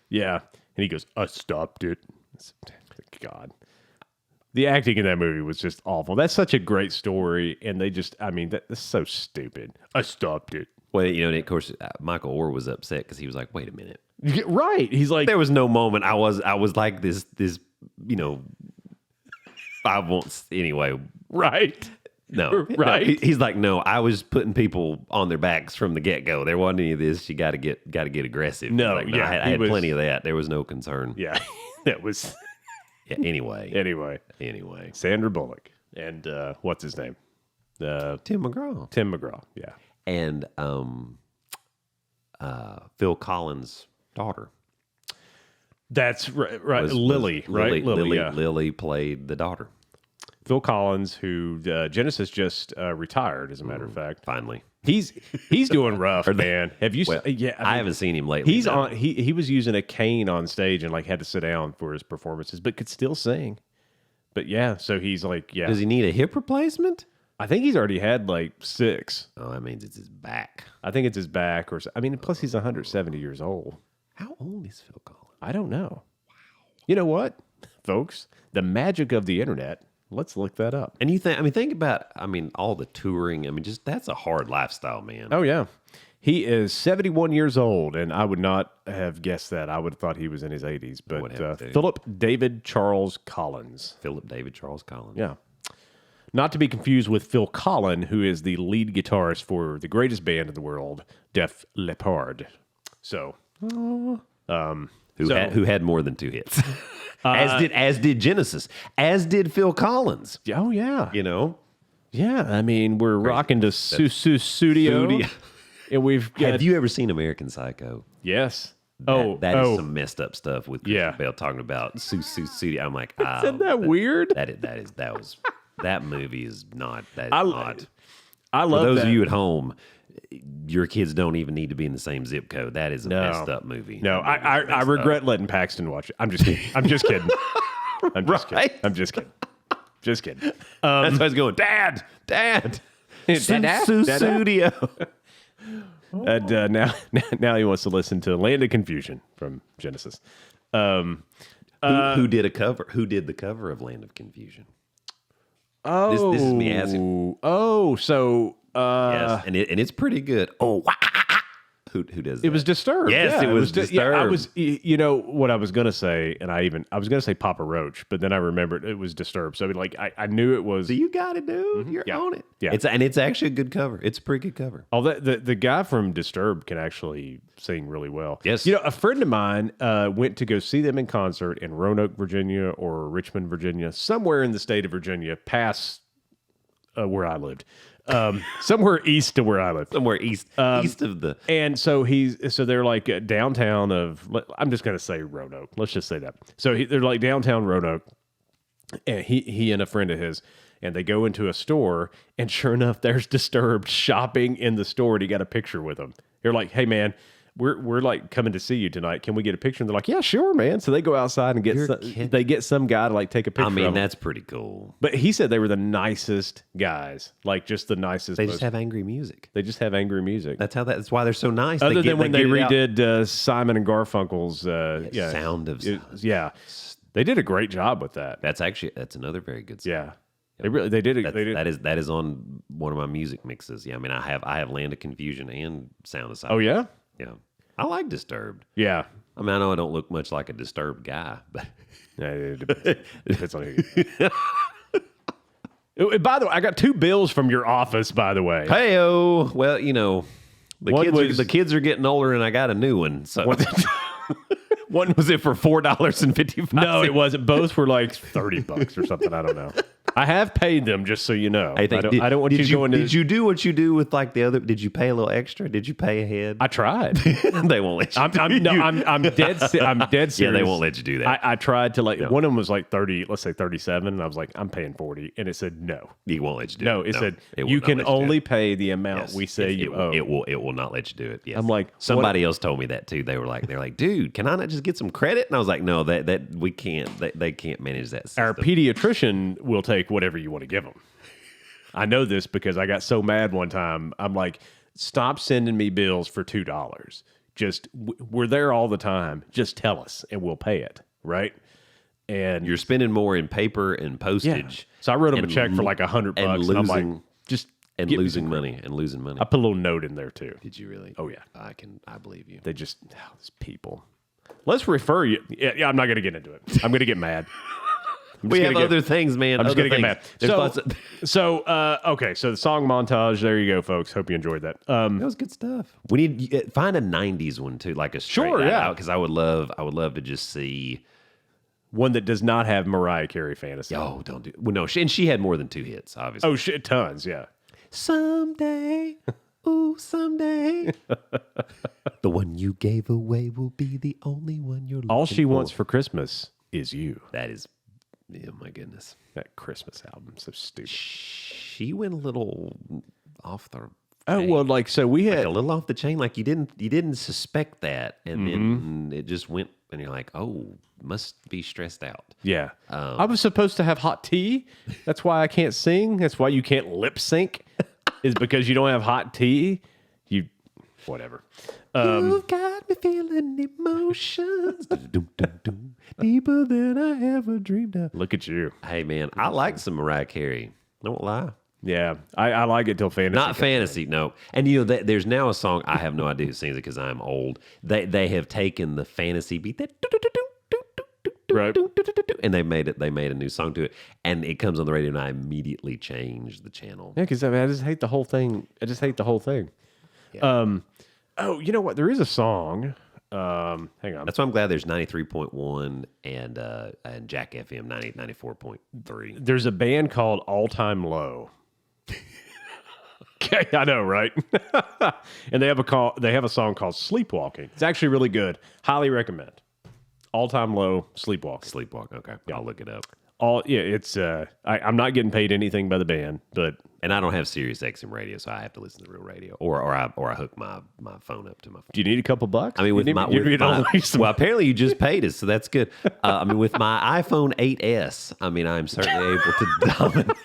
yeah, and he goes, "I stopped it." God, the acting in that movie was just awful. That's such a great story, and they just, that's so stupid. I stopped it. Well, and of course, Michael Orr was upset because he was like, "Wait a minute." Right. He's like, There was no moment I was like this, I won't, anyway. right. No. Right. No, he's like, no, I was putting people on their backs from the get-go. There wasn't any of this. You got to get aggressive. No, Like, yeah, I had plenty of that. There was no concern. Yeah. That was, Yeah, anyway. anyway. Sandra Bullock. And what's his name? Tim McGraw. Tim McGraw. Yeah. And Phil Collins' daughter. That's right. was Lily, right? Lily, yeah. Lily played the daughter. Phil Collins, who Genesis just retired, as a matter of fact. Finally. He's doing rough, man. Have you? Well, Yeah, I haven't seen him lately. He's no. on. He was using a cane on stage and had to sit down for his performances, but could still sing. But yeah, so he's like, yeah. Does he need a hip replacement? I think he's already had like 6. Oh, that means it's his back. I think it's his back, or I mean, plus he's 170 years old. How old is Phil Collins? I don't know. Wow. You know what, folks? The magic of the internet. Let's look that up. And think about, all the touring. Just that's a hard lifestyle, man. Oh yeah, he is 71 years old, and I would not have guessed that. I would have thought he was in his 80s. But Philip David Charles Collins. Philip David Charles Collins. Yeah. Not to be confused with Phil Collin, who is the lead guitarist for the greatest band in the world, Def Leppard. So, who had more than 2 hits, as did Genesis, as did Phil Collins. Oh yeah, Yeah, we're rocking to Studio, and we've got, Have you ever seen American Psycho? Yes. That is some messed up stuff with Christian Bale talking about Studio. I'm like, isn't that weird? That movie is not. That is odd. I love For those that. of you at home, your kids don't even need to be in the same zip code. That is a messed up movie. No, I regret letting Paxton watch it. I'm just kidding. I'm just kidding. I'm just kidding. I'm just kidding. Just kidding. That's why I was going, Dad. Studio. And now he wants to listen to Land of Confusion from Genesis. Who did a cover? Who did the cover of Land of Confusion? Oh, this is me asking. Oh, so yes, and it's pretty good. Oh, who does that? it was Disturbed. Yes, Yeah, it was Disturbed. I was, what I was gonna say, and I was gonna say Papa Roach, but then I remembered it was Disturbed. So I knew it was. So you got it, dude. You're on it. Yeah, it's actually a good cover. It's a pretty good cover. Oh, the guy from Disturbed can actually sing really well. Yes. A friend of mine went to go see them in concert in Roanoke, Virginia, or Richmond, Virginia, somewhere in the state of Virginia, past where I lived. Somewhere east of where I live. Somewhere east of the. And so they're like downtown of, I'm just going to say Roanoke. Let's just say that. So they're like downtown Roanoke, and he and a friend of his, and they go into a store, and sure enough, there's Disturbed shopping in the store, and he got a picture with them. They're like, hey man, we're like coming to see you tonight. Can we get a picture? And they're like, yeah, sure, man. So they go outside and they get some guy to like take a picture. of them. That's pretty cool. But he said they were the nicest guys, like just the nicest. They just have angry music. They just have angry music. That's why they're so nice. Other than when they redid Simon and Garfunkel's Sound of they did a great job with that. That's another very good song. Yeah, they did it. That is on one of my music mixes. Yeah, I have Land of Confusion and Sound of Silence. Oh yeah, yeah. I like Disturbed. Yeah. I know I don't look much like a Disturbed guy, but it depends on who. By the way, I got 2 bills from your office. By the way, hey-o. Well, the kids are getting older, and I got a new one. So one was it for $4.55? No, it wasn't. Both were like $30 or something. I don't know. I have paid them, just so you know. I don't want you to go into. Did you do what you do with like the other? Did you pay a little extra? Did you pay ahead? I tried. They won't let you. I'm dead serious. Yeah, they won't let you do that. I tried to one of them was like 30, let's say 37, and I was like, I'm paying 40, and it said no. He won't let you do it. No, it said you can only pay the amount we say you owe. It will not let you do it. Yes. I'm like, somebody else told me that too. They're like, dude, can I not just get some credit? And I was like, no, that we can't. They can't manage that system. Our pediatrician will take whatever you want to give them. I know this because I got so mad one time. I'm like, stop sending me bills for $2. Just we're there all the time. Just tell us and we'll pay it, right? And you're spending more in paper and postage. Yeah. So I wrote them a check for like $100, and I'm like, just losing money. I put a little note in there too. Did you really? Oh yeah, I believe you. They just these people. Let's refer you. Yeah, I'm not going to get into it. I'm going to get mad. We have other things, man. I'm just going to get mad. Okay, so the song montage, there you go, folks. Hope you enjoyed that. That was good stuff. We need find a 90s one too, like a straight out, because I would love to just see one that does not have Mariah Carey fantasy. Oh, don't do. Well, no, she had more than 2 hits, obviously. Oh, shit, tons, yeah. Someday, ooh, someday, the one you gave away will be the only one you're looking All she for. wants for Christmas is you. That is. Oh my goodness, that Christmas album, so stupid. She went a little off the. Oh well, like so we had a little off the chain. Like you didn't suspect that, and then it just went and you're like, oh, must be stressed out. Yeah. I was supposed to have hot tea. That's why I can't sing. That's why you can't lip sync, is because you don't have hot tea. You, whatever. You've got me feeling emotions deeper than I ever dreamed of. Look at you. Hey, man, I like some Mariah Carey. Don't lie. Yeah. I like it till fantasy. Not fantasy, no. And there's now a song, I have no idea who sings it because I'm old. They have taken the fantasy beat that Right. and they made a new song to it, and it comes on the radio, and I immediately changed the channel. Yeah, because I just hate the whole thing. Yeah. Oh, you know what? There is a song. Hang on. That's why I'm glad there's 93.1 and Jack FM 94.3. There's a band called All Time Low. Okay, I know, right? And they have a song called Sleepwalking. It's actually really good. Highly recommend. All Time Low, Sleepwalking. Sleepwalk. Okay, I'll look it up. It's I'm not getting paid anything by the band, but And I don't have Sirius XM radio, so I have to listen to real radio, or I hook my phone up to my phone. do you need a couple bucks? I mean, well, apparently you just paid us, so that's good. I mean, with my iPhone 8s, I mean, I'm certainly able to dominate.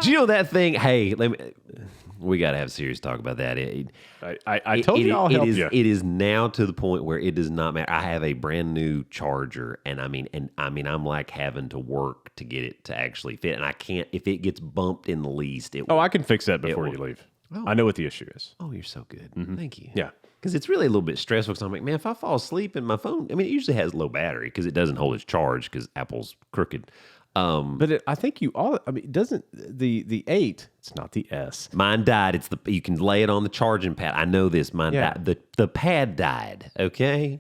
Do you know that thing? Hey, we got to have serious talk about that. I told you I'll help you. It is now to the point where it does not matter. I have a brand new charger, and I'm like having to work to get it to actually fit, and I can't. If it gets bumped in the least, I can fix that before you leave. I know what the issue is. Oh, you're so good. Thank you. Yeah. Because it's really a little bit stressful. Because I'm like, man, if I fall asleep and my phone, I mean, it usually has low battery because it doesn't hold its charge because Apple's crooked. But I think doesn't the 8, it's not the S. Mine died. You can lay it on the charging pad. I know this. Mine died. The pad died. Okay.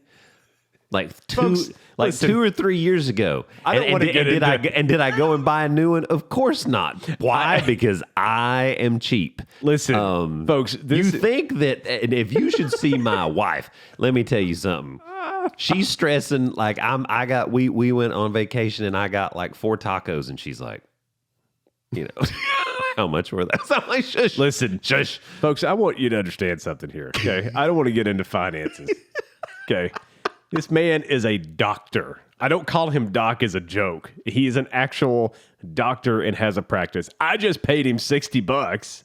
Like Folks, 2 or 3 years ago. I don't want to get into did I go and buy a new one? Of course not. Why? Because I am cheap. Listen, folks, you think that, and if you should see my wife, let me tell you something. She's stressing like we went on vacation and I got like 4 tacos and she's like, how much were that? So I'm like, shush. Listen, shush. Folks, I want you to understand something here, okay? I don't want to get into finances, okay? This man is a doctor. I don't call him doc as a joke. He is an actual doctor and has a practice. I just paid him $60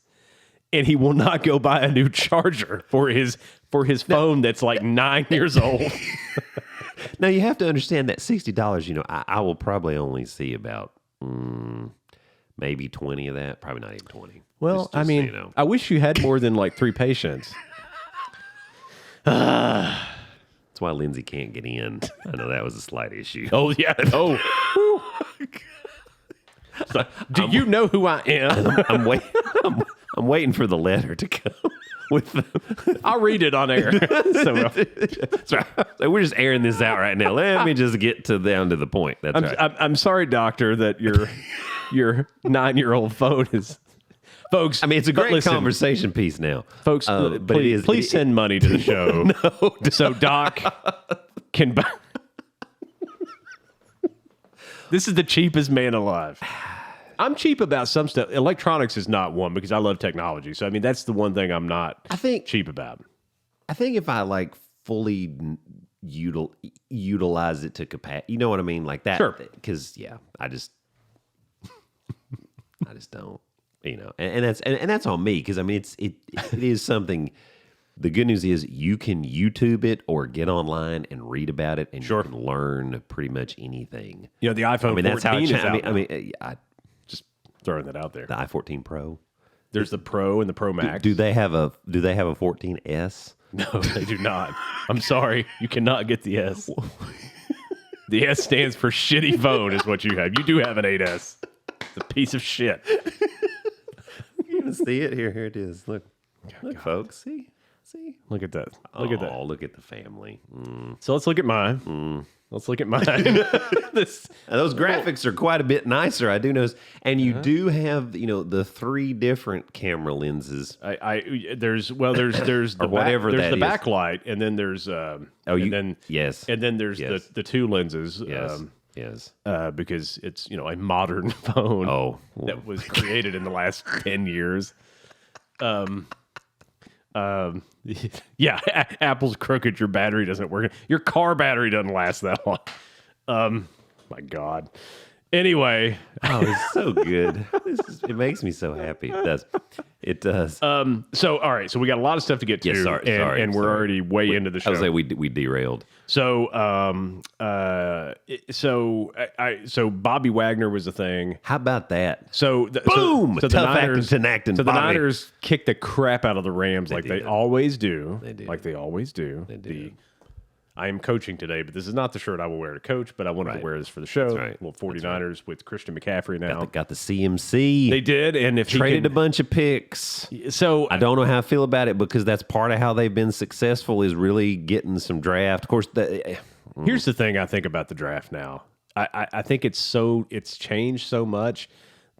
and he will not go buy a new charger for his phone that's like 9 years old. Now you have to understand that $60, I will probably only see about maybe 20 of that. Probably not even 20. Well, I mean, I wish you had more than like 3 patients. That's why Lindsay can't get in. I know that was a slight issue. Oh, yeah. Oh. So, you know who I am? I'm waiting for the letter to come. I'll read it on air. That's right. So we're just airing this out right now. Let me just get down to the point. That's right. I'm sorry, doctor, that your 9-year-old phone is. Folks, I mean, it's a great conversation piece now. Folks, please send money to the show. No, so Doc can buy. This is the cheapest man alive. I'm cheap about some stuff. Electronics is not one because I love technology. So, I mean, that's the one thing I'm not cheap about. I think if I like fully utilize it to capacity, you know what I mean? Like that. Sure. Because, I just don't. And that's on me because I mean it is something. The good news is you can YouTube it or get online and read about it, and you can learn pretty much anything. The iPhone. I mean, that's how I just throwing that out there. The i14 Pro. There's the Pro and the Pro Max. Do they have a 14S? No, they do not. I'm sorry, you cannot get the S. The S stands for shitty phone, is what you have. You do have an 8S. It's a piece of shit. You can see it here. Here it is. Look, folks. See. Look at that. Look at that. Oh, look at the family. So let's look at mine. Those graphics are quite a bit nicer, I do notice. And you do have, the 3 different camera lenses. There's the whatever there's that the is. backlight, and then there's yes, and then there's the 2 lenses. Yes. Because it's a modern phone. Oh, that was created in the last 10 years. Yeah, Apple's crooked. Your battery doesn't work. Your car battery doesn't last that long. My God. Anyway, Oh, it's so good. It makes me so happy. It does. It does. so all right, so we got a lot of stuff to get to, Yeah, sorry, and we're already way into the I show. was like, we derailed. So, so Bobby Wagner was the thing. How about that? So, Boom! So the Tough Niners, acting so the Bobby. Niners kicked the crap out of the Rams like they did. always do. They did. Like they always do. They did. I am coaching today, but this is not the shirt I will wear to coach, but I wanted to Right. wear this for the show. right. Little 49ers with Christian McCaffrey now. Got the CMC. They did, and if traded he a bunch of picks. so I don't know how I feel about it because that's part of how they've been successful is really getting some draft. Of course, here's the thing I think about the draft now. I think it's changed so much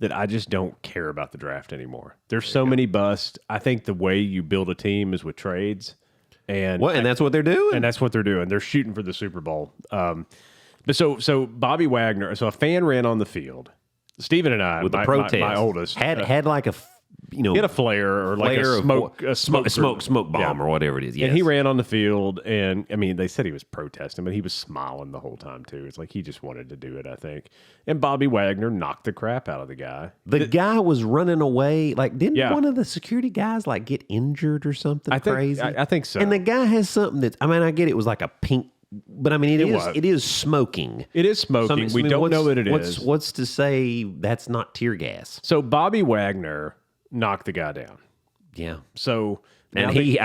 that I just don't care about the draft anymore. There's so many busts. I think the way you build a team is with trades. And and that's what they're doing. And that's what they're doing. They're shooting for the Super Bowl. But so Bobby Wagner. So a fan ran on the field. Stephen and I, with the my, protest, my oldest, had like a he had a flare or like a smoke bomb or whatever it is. Yes. And he ran on the field, and I mean, they said he was protesting, but he was smiling the whole time too. It's like he just wanted to do it, I think. And Bobby Wagner knocked the crap out of the guy. The guy was running away. Like, didn't Yeah. one of the security guys like get injured or something I think, crazy? I think so. And the guy has something that I mean, I get it was like a pink, but I mean, was. it is smoking. It is smoking. We don't know what it is. What's to say that's not tear gas? So Bobby Wagner knocked the guy down. Yeah. So And now he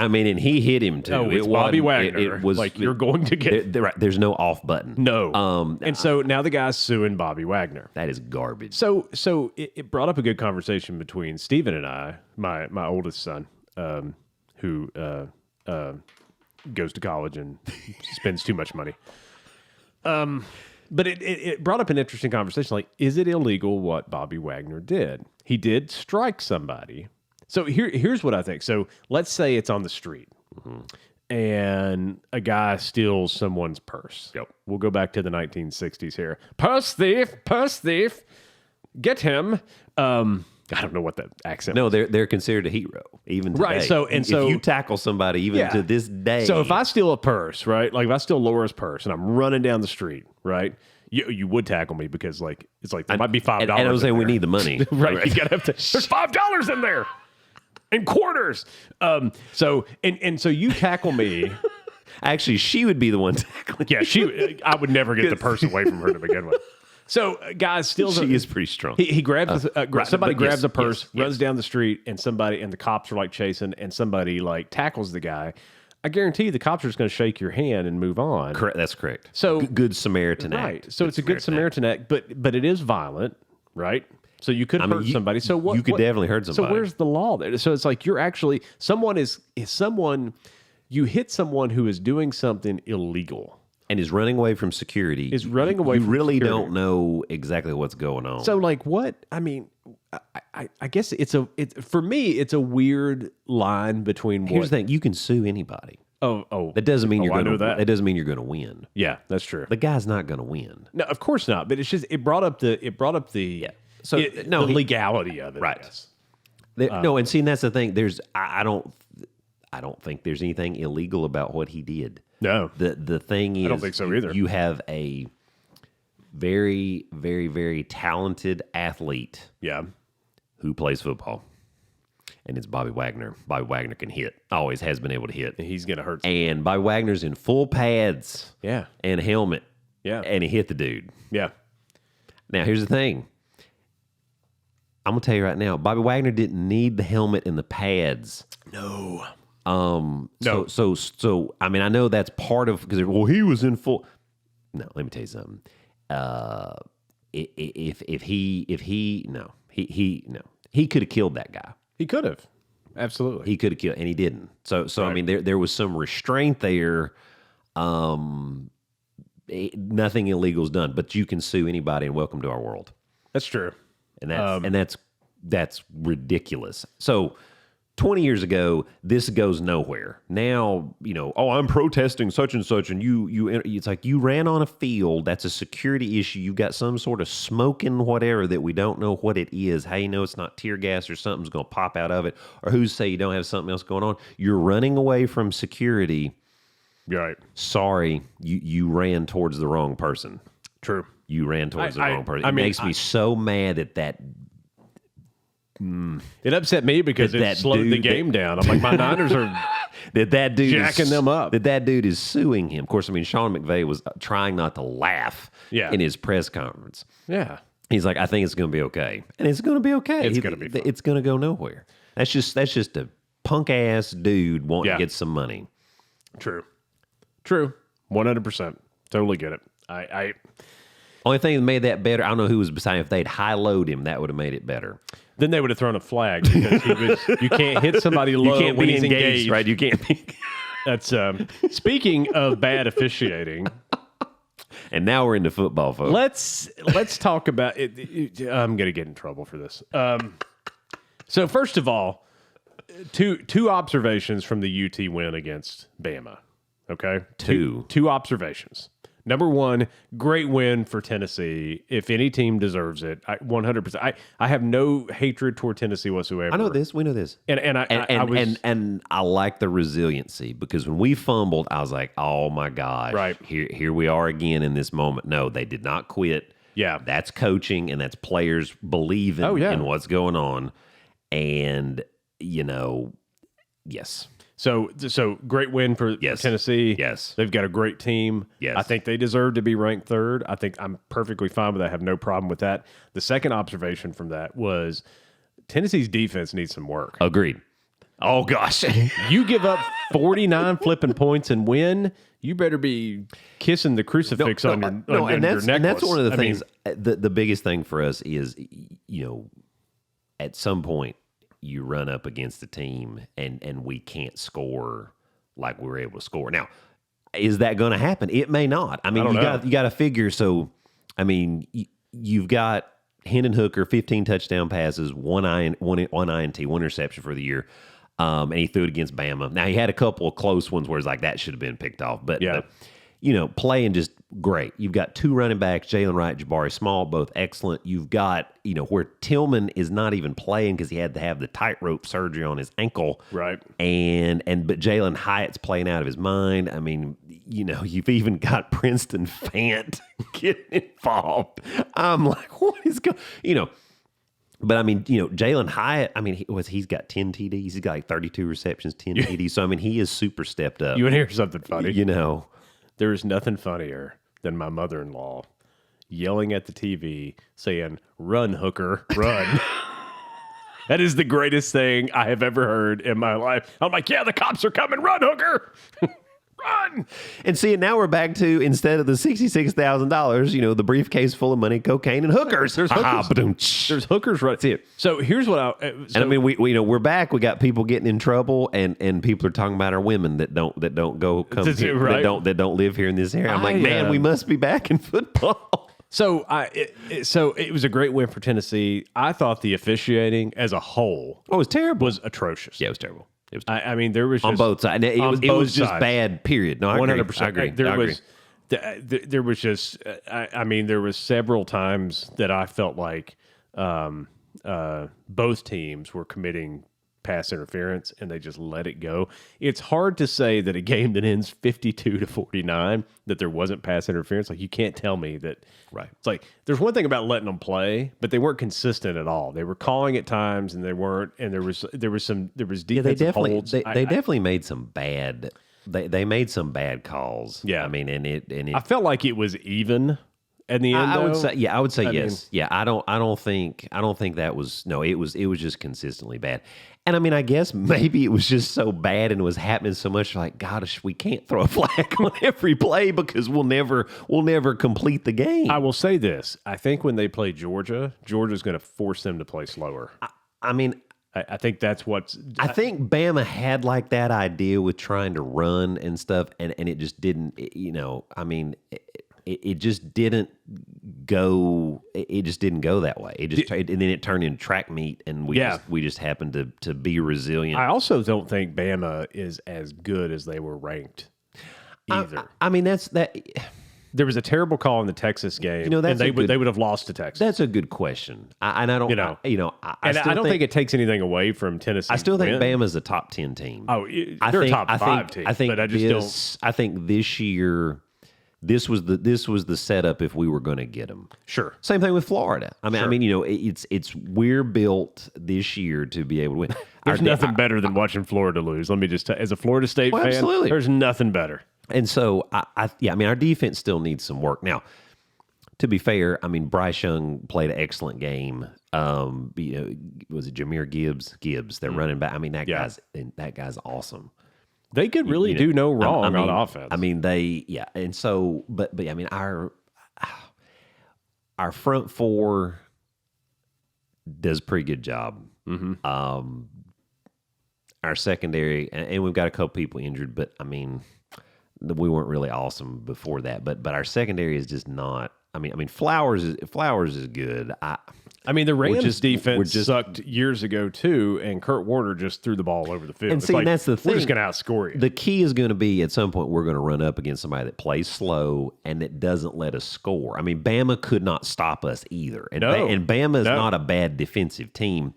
hit him too. Oh, it's Bobby Wagner. It was like you're going to get there's no off button. no. And so now the guy's suing Bobby Wagner. That is garbage. So it brought up a good conversation between Stephen and I, my oldest son, who goes to college and spends too much money. But it brought up an interesting conversation. Like, is it illegal what Bobby Wagner did? He did strike somebody. So here's what I think. So let's say it's on the street, and a guy steals someone's purse. Yep. We'll go back to the 1960s here. Purse thief, get him. I don't know what that accent. No, they're considered a hero even today. Right, so- if you tackle somebody even to this day. So if I steal a purse, right? Like if I steal Laura's purse and I'm running down the street, right? You would tackle me because like it's like there might be $5. and I was saying we need the money. right. You gotta have to. There's $5 in there, in quarters. So you tackle me. Actually, she would be the one tackling. Yeah, I would never get the purse away from her to begin with. So, guys, steals. She is pretty strong. He grabs somebody but grabs yes, a purse, yes. runs down the street, and the cops are like chasing, and somebody like tackles the guy. I guarantee you, the cops are just going to shake your hand and move on. Correct. That's correct. So good Samaritan right. act. So it's a good Samaritan act, but it is violent, right? So you could hurt somebody. So what? You could definitely hurt somebody. So where's the law there? So it's like you're actually you hit someone who is doing something illegal. And is running away from security. Is running away You from really security. don't know exactly what's going on. So like what? I mean, I guess for me it's a weird line between here's the thing: you can sue anybody. Oh, That doesn't mean you're I going know to. that. That doesn't mean you're going to win. Yeah, that's true. The guy's not going to win. No, of course not. But it's just it brought up the So, the legality of it. Right. I guess. No, and see, and that's the thing. I don't think there's anything illegal about what he did. No. The thing is, I don't think so either. You have a very, very, very talented athlete Yeah. who plays football, and it's Bobby Wagner. Bobby Wagner can hit. Always has been able to hit. He's gonna hurt. And Bobby Wagner's in full pads. Yeah. And a helmet. Yeah. And he hit the dude. Yeah. Now, here's the thing. I'm going to tell you right now, Bobby Wagner didn't need the helmet and the pads. No. No. No. So I mean, I know that's part of, because, well, he was in full. No, let me tell you something. He could have killed that guy. He could have. Absolutely. He could have killed, and he didn't. So Right. I mean, there was some restraint there. Nothing illegal's done, but you can sue anybody, and welcome to our world. That's true. And that's ridiculous. So 20 years ago, this goes nowhere. Now, I'm protesting such and such, and it's like you ran on a field. That's a security issue. You've got some sort of smoking whatever that we don't know what it is. How you know it's not tear gas or something's going to pop out of it, or who's say you don't have something else going on? You're running away from security. Right. Sorry, you ran towards the wrong person. True. You ran towards the wrong person. It makes me so mad that it upset me because it slowed the game down. I'm like, my Niners are that dude jacking them up. That dude is suing him. Of course, I mean, Sean McVay was trying not to laugh in his press conference. Yeah. He's like, I think it's going to be okay. And it's going to be okay. It's going to be fun. It's going to go nowhere. That's just a punk-ass dude wanting to get some money. True. 100%. Totally get it. I Only thing that made that better, I don't know who was beside him. If they'd high-load him, that would have made it better. Then they would have thrown a flag because you can't hit somebody low when he's engaged. Right? You can't be. That's speaking of bad officiating. And now we're into football, folks. Let's talk about it. I'm going to get in trouble for this. So first of all, two observations from the UT win against Bama. Okay, two observations. Number one, great win for Tennessee. If any team deserves it, 100%. I have no hatred toward Tennessee whatsoever. I know this. We know this. And I like the resiliency, because when we fumbled, I was like, oh my gosh, right. Here we are again in this moment. No, they did not quit. Yeah. That's coaching, and that's players believing in what's going on. And, yes. So great win for Tennessee. Yes. They've got a great team. Yes. I think they deserve to be ranked third. I think I'm perfectly fine with that. I have no problem with that. The second observation from that was Tennessee's defense needs some work. Agreed. Oh, gosh. You give up 49 flipping points and win, you better be kissing the crucifix on your necklace. And that's one of the things. The biggest thing for us is, at some point, you run up against the team and we can't score like we were able to score. Now, is that going to happen? It may not. I mean, you got to figure. So, I mean, you've got Hendon Hooker, 15 touchdown passes, one INT, one interception for the year. And he threw it against Bama. Now, he had a couple of close ones where it's like that should have been picked off. But, playing just great. You've got two running backs, Jalen Wright, Jabari Small, both excellent. You've got, where Tillman is not even playing because he had to have the tightrope surgery on his ankle. Right. But Jalen Hyatt's playing out of his mind. I mean, you've even got Princeton Fant getting involved. I'm like, what is going, But, I mean, Jalen Hyatt, I mean, he's got 10 TDs. He's got like 32 receptions, 10 TDs. So, I mean, he is super stepped up. You want to hear something funny? There is nothing funnier than my mother-in-law yelling at the TV saying, "Run, Hooker, run." That is the greatest thing I have ever heard in my life. I'm like, yeah, the cops are coming. Run, Hooker. Run. And see, now we're back to, instead of the $66,000, the briefcase full of money, cocaine, and hookers. There's hookers. There's hookers right. That's it. So here's what and I mean, we're back. We got people getting in trouble, and people are talking about our women that don't come here, right? that don't live here in this area. I'm like, man, we must be back in football. So it was a great win for Tennessee. I thought the officiating as a whole, it was terrible. Was atrocious. Yeah, it was terrible. I mean, there was just, on both sides. It was just bad. Period. No, I 100%. I agree. There was just. I mean, there was several times that I felt like both teams were committing pass interference, and they just let it go. It's hard to say that a game that ends 52-49 that there wasn't pass interference. Like, you can't tell me that. Right. It's like there's one thing about letting them play, but they weren't consistent at all. They were calling at times, and they weren't. And there was defensive holds. They definitely made some bad. They made some bad calls. Yeah. I mean, and it. I felt like it was even. At the end, I would say yes. I don't think that was. No, it was just consistently bad. And I mean, I guess maybe it was just so bad and it was happening so much. Like, gosh, we can't throw a flag on every play because we'll never complete the game. I will say this: I think when they play Georgia's going to force them to play slower. I mean, I think that's what's. I think Bama had like that idea with trying to run and stuff, and it just didn't. I mean. it just didn't go. It just didn't go that way. It just and then it turned into track meet, and we just happened to be resilient. I also don't think Bama is as good as they were ranked either. I mean, that's that. There was a terrible call in the Texas game, that's and they would have lost to Texas. That's a good question. I don't. I don't think it takes anything away from Tennessee. I still think Bama's a top 10 team. Oh, they're a top 5 team. I think but I just don't. I think this year, this was the setup if we were going to get them. Sure. Same thing with Florida. It's we're built this year to be able to win. There's nothing better than watching Florida lose. Let me just tell, as a Florida State fan, absolutely. There's nothing better. And so our defense still needs some work. Now, to be fair, Bryce Young played an excellent game. Was it Jahmyr Gibbs? They're running back. That guy's awesome. They could really do no wrong on offense. And so, but our front four does a pretty good job. Mm-hmm. Our secondary, and we've got a couple people injured, but we weren't really awesome before that. But our secondary is just not. Flowers is good. The Rams defense sucked years ago too, and Kurt Warner just threw the ball over the field. And that's the thing. We're just going to outscore you. The key is going to be at some point we're going to run up against somebody that plays slow and that doesn't let us score. Bama could not stop us either, and Bama is not a bad defensive team.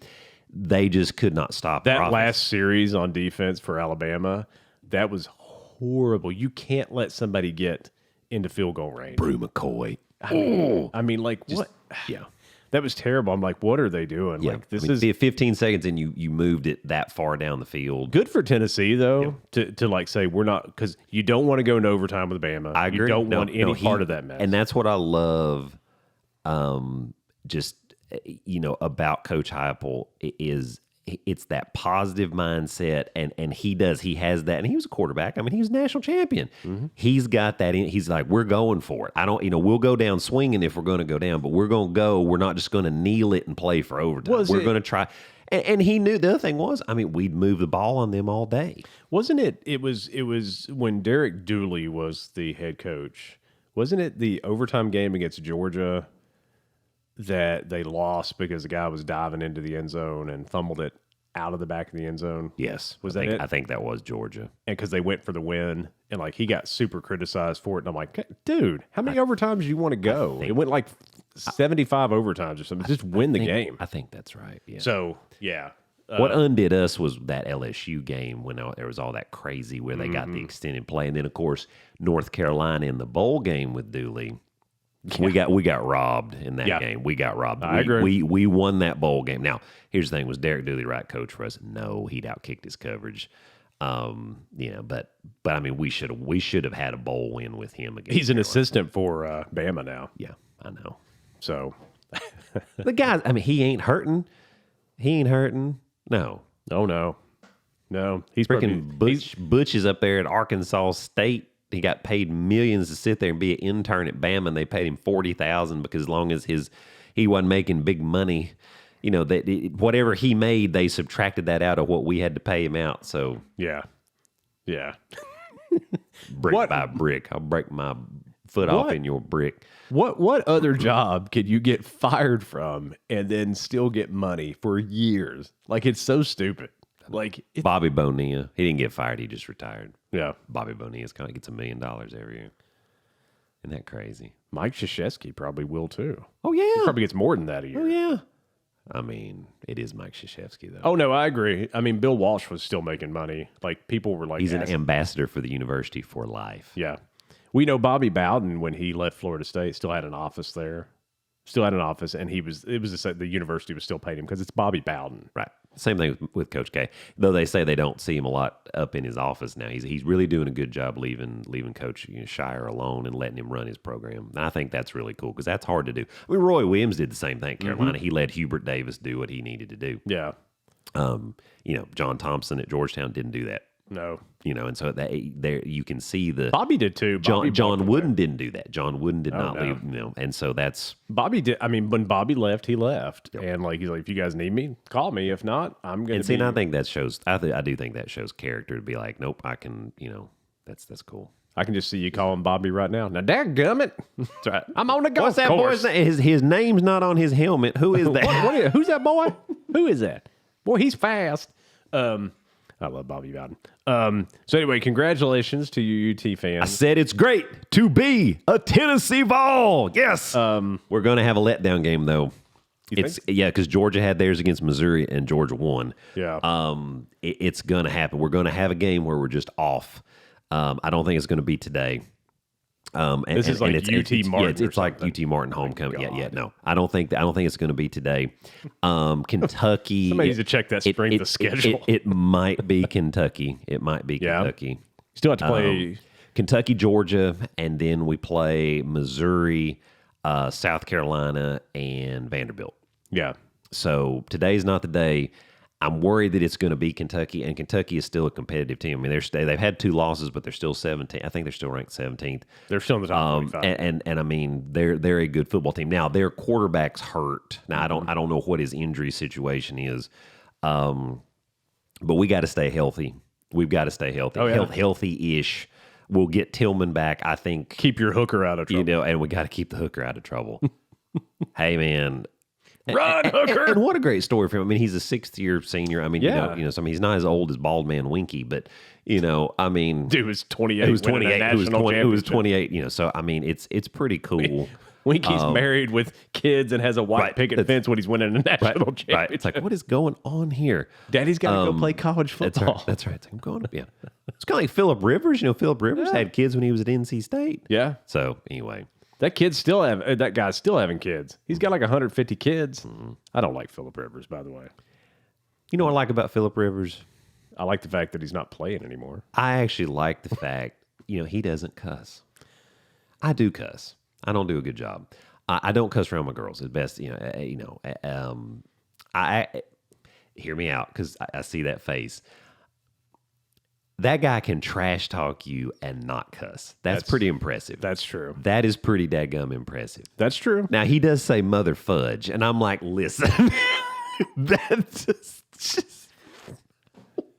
They just could not stop that last series on defense for Alabama. That was horrible. You can't let somebody get into field goal range. Brew McCoy. What? Yeah. That was terrible. I'm like, what are they doing? Yeah. This is 15 seconds and you moved it that far down the field. Good for Tennessee, though, to say we're not, because you don't want to go into overtime with Bama. I agree. You don't want any part of that mess. And that's what I love about Coach Heupel is it's that positive mindset, and he has that, and he was a quarterback. He was a national champion. Mm-hmm. He's got that in. He's like, we're going for it. We'll go down swinging if we're going to go down, but we're going to go. We're not just going to kneel it and play for overtime. We're going to try. And he knew the other thing was, we'd move the ball on them all day. Wasn't it? It was when Derek Dooley was the head coach. Wasn't it the overtime game against Georgia that they lost because the guy was diving into the end zone and fumbled it out of the back of the end zone? Yes. Was that it? I think that was Georgia. And because they went for the win, and he got super criticized for it. And I'm like, dude, how many overtimes do you want to go? It went 75 overtimes or something. Just win the game. I think that's right. Yeah. So, yeah. What undid us was that LSU game when there was all that crazy where they got the extended play. And then, of course, North Carolina in the bowl game with Dooley. We got robbed in that game. We got robbed. I agree. We won that bowl game. Now, here's the thing: was Derek Dooley the right coach for us? No, he'd outkicked his coverage. But we should have had a bowl win with him again. He's an assistant for Bama now. Yeah, I know. So the guy, he ain't hurting. No. No. He's freaking Butch is up there at Arkansas State. He got paid millions to sit there and be an intern at Bama, and they paid him $40,000 because as long as he wasn't making big money, whatever he made, they subtracted that out of what we had to pay him out. So yeah. Brick by brick, I'll break my foot off in your brick. What other job could you get fired from and then still get money for years? It's so stupid. Bobby Bonilla, he didn't get fired; he just retired. Yeah, Bobby Bonilla gets $1 million every year. Isn't that crazy? Mike Krzyzewski probably will too. Oh yeah, he probably gets more than that a year. Oh yeah. It is Mike Krzyzewski though. Oh no, I agree. Bill Walsh was still making money. People were he's an ambassador for the university for life. Yeah, we know Bobby Bowden when he left Florida State still had an office there. And the university was still paying him because it's Bobby Bowden. Right. Same thing with Coach K. Though they say they don't see him a lot up in his office now. He's really doing a good job leaving Coach Shire alone and letting him run his program. And I think that's really cool because that's hard to do. Roy Williams did the same thing at Carolina. Mm-hmm. He let Hubert Davis do what he needed to do. Yeah. John Thompson at Georgetown didn't do that. No. And so there you can see the Bobby did too. John Wooden didn't do that. John Wooden did not leave. And so that's Bobby did. When Bobby left, he left, and he's like, if you guys need me, call me. If not, I'm gonna. And I think that shows. I do think that shows character to be like, nope, I can. That's cool. I can just see you calling Bobby right now. Now, dadgummit. That's right. I'm on the golf What's that course. boy's name? His name's not on his helmet. Who is that? Who's that boy? Who is that? Boy, he's fast. I love Bobby Bowden. So anyway, congratulations to you UT I fans. said it's great to be a Tennessee Vol. Yes. We're going to have a letdown game, though. Yeah, because Georgia had theirs against Missouri and Georgia won. Yeah. It's going to happen. We're going to have a game where we're just off. I don't think it's going to be today. This is like UT Martin. It's like UT Martin homecoming. God. Yeah. No, I don't think it's going to be today. Kentucky. Somebody needs to check that strength of schedule. It might be Kentucky. It might be Kentucky. Still have to play Kentucky, Georgia, and then we play Missouri, South Carolina, and Vanderbilt. Yeah. So today's not the day. I'm worried that it's going to be Kentucky, and Kentucky is still a competitive team. I mean, they've had 2 losses, but they're still 17th. I think they're still ranked 17th. They're still in the top 25. And I mean, they're a good football team. Now their quarterback's hurt. Now I don't know what his injury situation is, but we got to stay healthy. We've got to stay healthy. Oh, yeah. Healthy-ish. We'll get Tillman back. I think. Keep your hooker out of trouble. And we got to keep the hooker out of trouble. Hey man. Run, hooker! And what a great story for him. I mean, he's a 6th-year senior. I mean, Yeah. I mean, he's not as old as Bald Man Winky, but I mean, Dude was 28. It was 28. It was 28. So I mean, it's pretty cool. Winky's married with kids and has a white picket fence when he's winning a national championship. Right. It's like, what is going on here? Daddy's got to go play college football. That's right. It's like, I'm going up. Yeah. It's kind of like Phillip Rivers. Phillip Rivers had kids when he was at NC State. Yeah. So anyway. That guy's still having kids. He's got like 150 kids. I don't like Phillip Rivers, by the way. You know what I like about Phillip Rivers? I like the fact that he's not playing anymore. I actually like the fact, he doesn't cuss. I do cuss. I don't do a good job. I don't cuss around my girls. It's best, I hear me out because I see that face. That guy can trash talk you and not cuss. That's pretty impressive. That's true. That is pretty daggum impressive. That's true. Now, he does say mother fudge, and I'm like, listen, that's just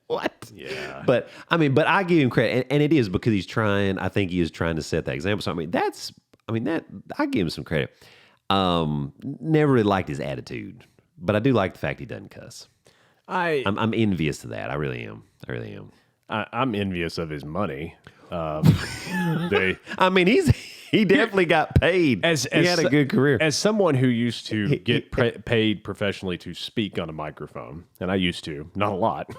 what? Yeah. But I give him credit, and it is because I think he is trying to set that example. So, I give him some credit. Never really liked his attitude, but I do like the fact he doesn't cuss. I'm envious of that. I really am. I'm envious of his money. He definitely got paid. He had a good career. As someone who used to get paid professionally to speak on a microphone, and I used to, not a lot,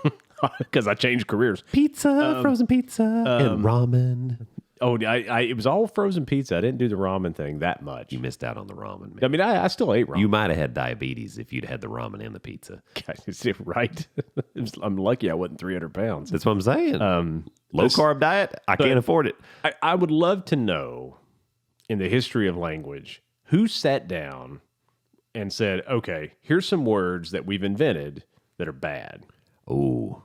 because I changed careers. Pizza, frozen pizza, and ramen. Oh, it was all frozen pizza. I didn't do the ramen thing that much. You missed out on the ramen, man. I mean, I still ate ramen. You might have had diabetes if you'd had the ramen and the pizza. Right? I'm lucky I wasn't 300 pounds. That's what I'm saying. Low carb diet, I can't afford it. I would love to know, in the history of language, who sat down and said, okay, here's some words that we've invented that are bad. Oh.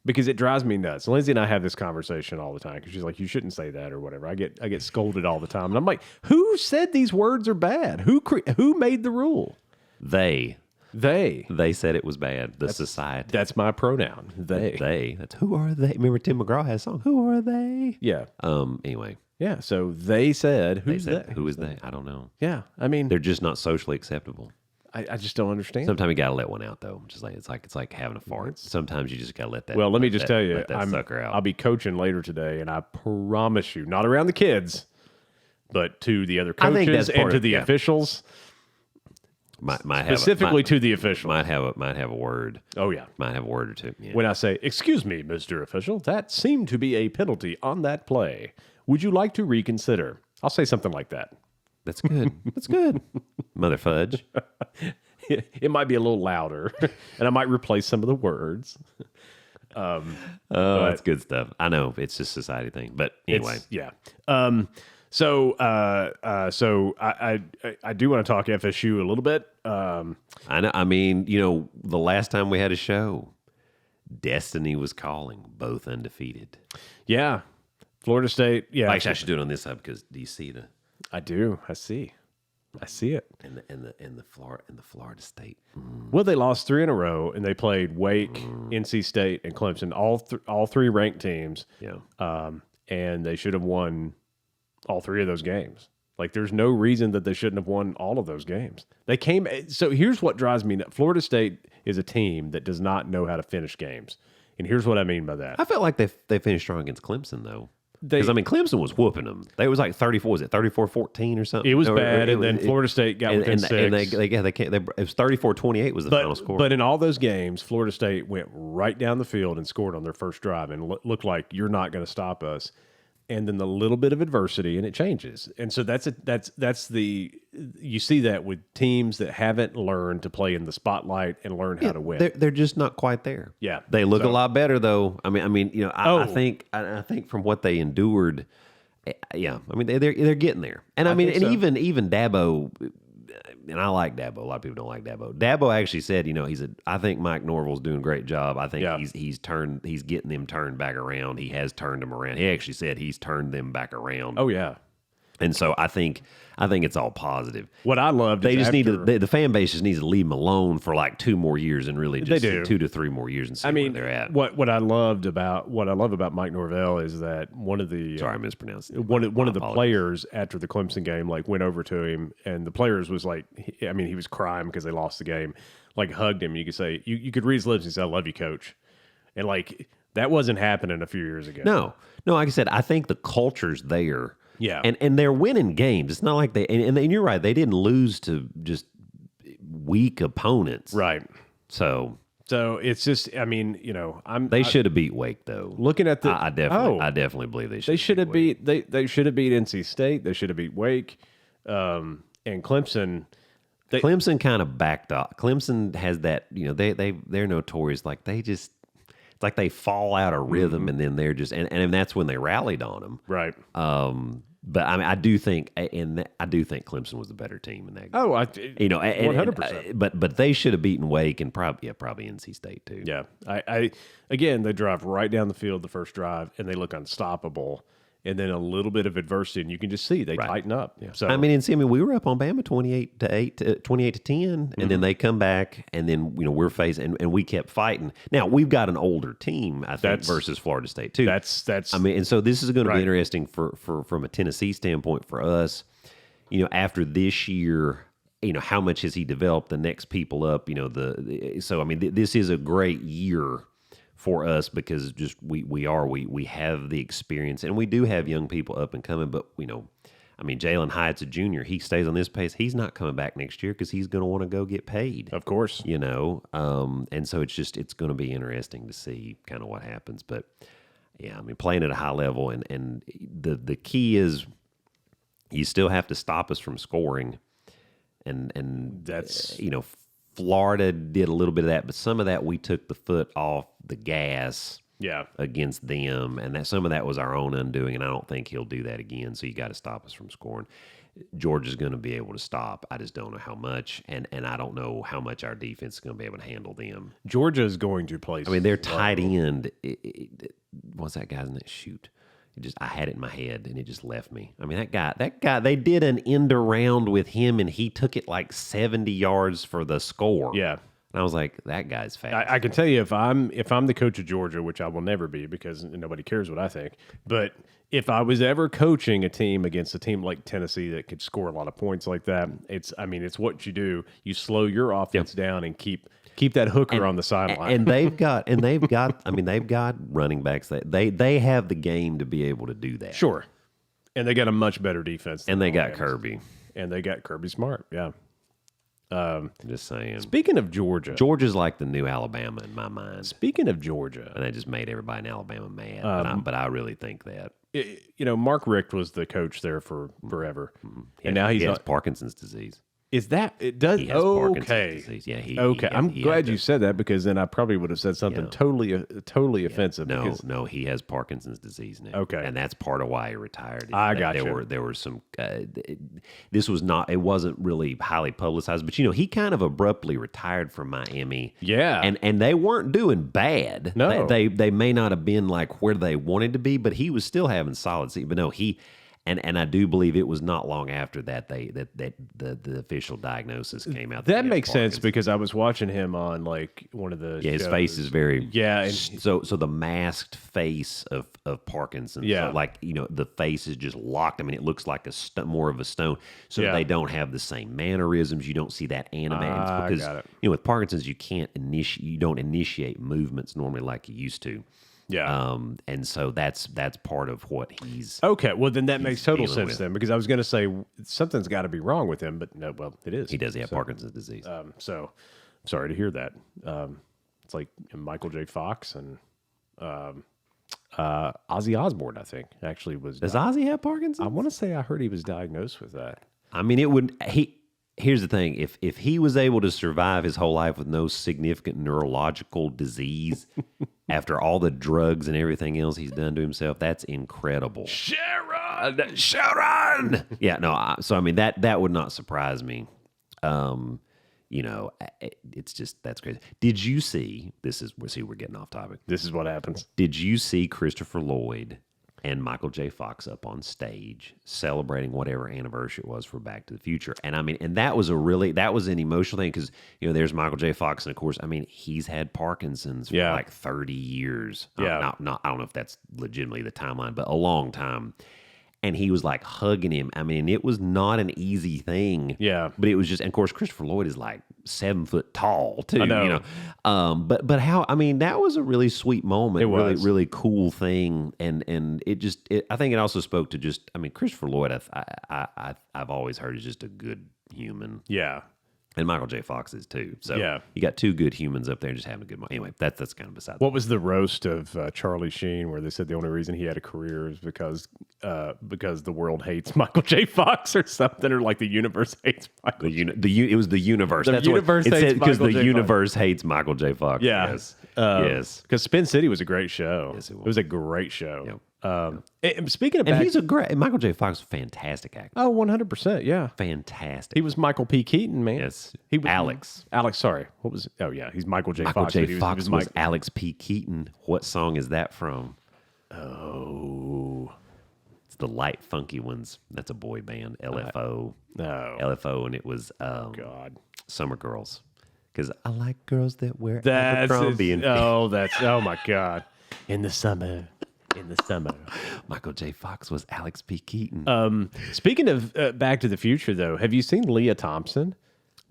Because it drives me nuts. Lindsay and I have this conversation all the time because she's like, you shouldn't say that or whatever. I get scolded all the time. And I'm like, who said these words are bad? Who made the rule? They said it was bad. That's society. That's my pronoun. They. That's who are they? Remember Tim McGraw had a song, Who Are They? Yeah. Anyway. Yeah. So they said, who's they? Who is they? I don't know. Yeah. I mean, they're just not socially acceptable. I just don't understand. Sometimes you gotta let one out though. Just like it's like having a fart. Sometimes you just gotta let that. Well, let me just tell you, let that sucker out. I'll be coaching later today, and I promise you, not around the kids, but to the other coaches and to the officials. Specifically to the officials. Might have a word. Oh yeah, might have a word or two. Yeah. When I say, "Excuse me, Mr. Official, that seemed to be a penalty on that play. Would you like to reconsider?" I'll say something like that. That's good. That's good. Mother fudge. It might be a little louder, and I might replace some of the words. That's good stuff. I know it's just a society thing, but anyway, yeah. So I do want to talk FSU a little bit. I know. I mean, the last time we had a show, Destiny was calling, both undefeated. Yeah, Florida State. Yeah, actually, I should do it on this side because do you see the? I do. I see it. And the Florida State. Well, they lost 3 in a row, and they played Wake, NC State, and Clemson, all 3 ranked teams. Yeah. and they should have won all 3 of those games. Like, there's no reason that they shouldn't have won all of those games. They came. So here's what drives me nuts. Florida State is a team that does not know how to finish games. And here's what I mean by that. I felt like they finished strong against Clemson, though. Because, I mean, Clemson was whooping them. They was like 34, was it 34-14 or something? It was bad, and then Florida State got within 6. And it was 34-28 was the final score. But in all those games, Florida State went right down the field and scored on their first drive and looked like, you're not going to stop us. And then the little bit of adversity, and it changes. And so that's you see that with teams that haven't learned to play in the spotlight and learn how to win. They're just not quite there. Yeah, they look a lot better though. I mean, you know, I think from what they endured, yeah. I mean, they're getting there. And I mean, and so. even Dabo. And I like Dabo. A lot of people don't like Dabo. Dabo actually said, you know, I think Mike Norvell's doing a great job. I think he's getting them turned back around. He has turned them around. He actually said he's turned them back around. Oh yeah. And so I think it's all positive. What I love, they just need to. The fan base just needs to leave them alone for like 2 more years and really just 2 to 3 more years and see where they're at. What I love about Mike Norvell is that one of the sorry I mispronounced it. One of the players after the Clemson game like went over to him, and the players was like, I mean, he was crying because they lost the game, like hugged him. You could say you could read his lips and say, "I love you, coach," and like that wasn't happening a few years ago. No. Like I said, I think the culture's there. Yeah, and they're winning games. It's not like and you're right. They didn't lose to just weak opponents, right? So it's just, I mean, you know, they should have beat Wake though. Looking at the, I definitely believe they should. They should have beat they should have beat NC State. They should have beat Wake, and Clemson. Clemson kind of backed off. Clemson has that, you know, they're notorious. Like it's like they fall out of rhythm, and then they're just and that's when they rallied on them, right? But I mean, I do think Clemson was the better team in that game. Oh, 100%. But they should have beaten Wake and probably NC State too. Yeah, I again, they drive right down the field the first drive, and they look unstoppable. And then a little bit of adversity, and you can just see they tighten up. Yeah. So I mean, we were up on Bama 28-10, and then they come back, and then you know we're facing, and we kept fighting. Now we've got an older team, I think, versus Florida State too. That's. I mean, and so this is going to be interesting for from a Tennessee standpoint for us. You know, after this year, you know, how much has he developed the next people up? You know, so I mean, this is a great year for us because just we have the experience, and we do have young people up and coming. But you know, I mean, Jalen Hyatt's a junior. He stays on this pace. He's not coming back next year because he's going to want to go get paid. Of course, you know. And so it's going to be interesting to see kind of what happens. But yeah, I mean, playing at a high level, and the key is you still have to stop us from scoring, and that's you know. Florida did a little bit of that, but some of that we took the foot off the gas against them, and some of that was our own undoing, and I don't think he'll do that again, so you got to stop us from scoring. Georgia's going to be able to stop. I just don't know how much, and I don't know how much our defense is going to be able to handle them. Georgia is going to play. I mean, their tight end, what's that guy's name? Shoot. I had it in my head and it just left me. I mean, that guy, they did an end around with him and he took it like 70 yards for the score. Yeah. And I was like, that guy's fast. I can tell you if I'm the coach of Georgia, which I will never be because nobody cares what I think, but if I was ever coaching a team against a team like Tennessee that could score a lot of points like that, it's what you do. You slow your offense down and keep that hooker on the sideline. And they've got running backs that they have the game to be able to do that. Sure. And they got a much better defense. And they got Kirby. And they got Kirby Smart. Yeah. Just saying. Speaking of Georgia's like the new Alabama in my mind. Speaking of Georgia, and they just made everybody in Alabama mad. But I really think that Mark Richt was the coach there for forever, and now he has Parkinson's disease. Is that it? Does he has Parkinson's disease? Yeah. Okay. I'm glad you said that because then I probably would have said something totally offensive. No, he has Parkinson's disease now. Okay, and that's part of why he retired. I got you. There were some. This was not. It wasn't really highly publicized, but he kind of abruptly retired from Miami. Yeah, and they weren't doing bad. No, they may not have been like where they wanted to be, but he was still having solid season. But no, And I do believe it was not long after that the official diagnosis came out. That he has makes sense Parkinson's. because I was watching him on like one of the Yeah, his shows. face is very and so the masked face of Parkinson's. Yeah. So like the face is just locked. I mean, it looks like more of a stone. So Yeah. they don't have the same mannerisms. You don't see that animated because got it. with Parkinson's you don't initiate movements normally like you used to. yeah. And so that's part of what he's. Okay, well then that makes total dealing sense with. then because I was going to say something's got to be wrong with him, but no, well it is. He does have Parkinson's disease. So sorry to hear that. It's like Michael J. Fox and Ozzy Osbourne, I think, actually was. Does Ozzy have Parkinson's? I want to say I heard he was diagnosed with that. I mean, it would. Here's the thing: if he was able to survive his whole life with no significant neurological disease, after all the drugs and everything else he's done to himself, that's incredible. Sharon. Yeah, no. So I mean, that would not surprise me. It's just that's crazy. Did you see? We're getting off topic. This is what happens. Did you see Christopher Lloyd and Michael J. Fox up on stage celebrating whatever anniversary it was for Back to the Future? And I mean, and that was an emotional thing because there's Michael J. Fox, and of course, I mean, he's had Parkinson's for Yeah. like 30 years. Yeah. Not I don't know if that's legitimately the timeline, but a long time. And he was like hugging him. I mean, it was not an easy thing. Yeah. But it was just, and of course, Christopher Lloyd is like 7 foot tall too. I know. But how? I mean, that was a really sweet moment. It was. Really, really cool thing. And I think it also spoke to just. I mean, Christopher Lloyd. I've always heard is just a good human. Yeah. And Michael J. Fox is too. So Yeah. you got two good humans up there just having a good moment. Anyway, that's kind of beside. What was the roast of Charlie Sheen where they said the only reason he had a career is because the world hates Michael J. Fox or something, or like the universe hates Michael. It was the universe. The That's universe what it hates said because Michael the J. universe hates Michael J. Fox. Yeah. Yes. Yes. Because Spin City was a great show. Yes, it It was a great show. Yep. And speaking of And back, he's a great Michael J. Fox, is a fantastic actor. oh, 100%, yeah. Fantastic. He was Michael P. Keaton, man. Yes. He was Alex. Alex, sorry. What was? Oh yeah, he's Michael J. Michael Fox. J. but he Fox he was Alex P. Keaton. What song is that from? Oh It's the light funky ones. That's a boy band. LFO. no! LFO, and it was God, Summer Girls. Because I like girls that wear that's Abercrombie and oh my God! In the summer. Michael J. Fox was Alex P. Keaton. Speaking of Back to the Future, though, have you seen Leah Thompson?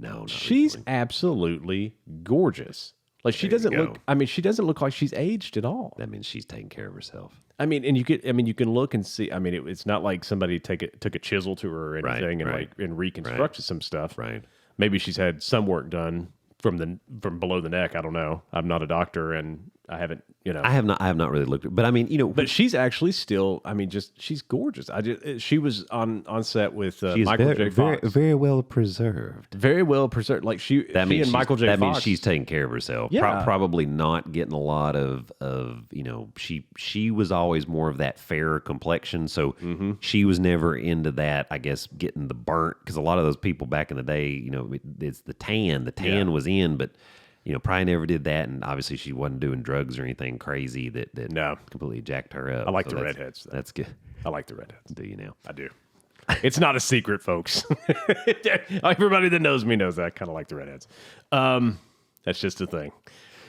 No, She's absolutely gorgeous. Like she doesn't go. look. I mean, she doesn't look like she's aged at all. that means she's taking care of herself. I mean, and you could. I mean, you can look and see. I mean, it's not like somebody took a chisel to her or anything right. and reconstructed some stuff. Right. Maybe she's had some work done from below the neck. I don't know. I'm not a doctor, and I haven't. I have not really looked at, but I mean, But she's actually still. I mean, she's gorgeous. She was on set with she's Michael J. Fox. very well preserved. Very well preserved. Like she and Michael J. That Fox. means she's taking care of herself. Yeah. Probably not getting a lot of she was always more of that fairer complexion, so she was never into that. I guess getting the burnt because a lot of those people back in the day, it's the tan. The tan was in, but. Probably never did that, and obviously she wasn't doing drugs or anything crazy that No. completely jacked her up. I like the that's- redheads, though. That's good. I like the redheads. Do you now? I do. It's not a secret, folks. Everybody that knows me knows that I kind of like the redheads. That's just a thing.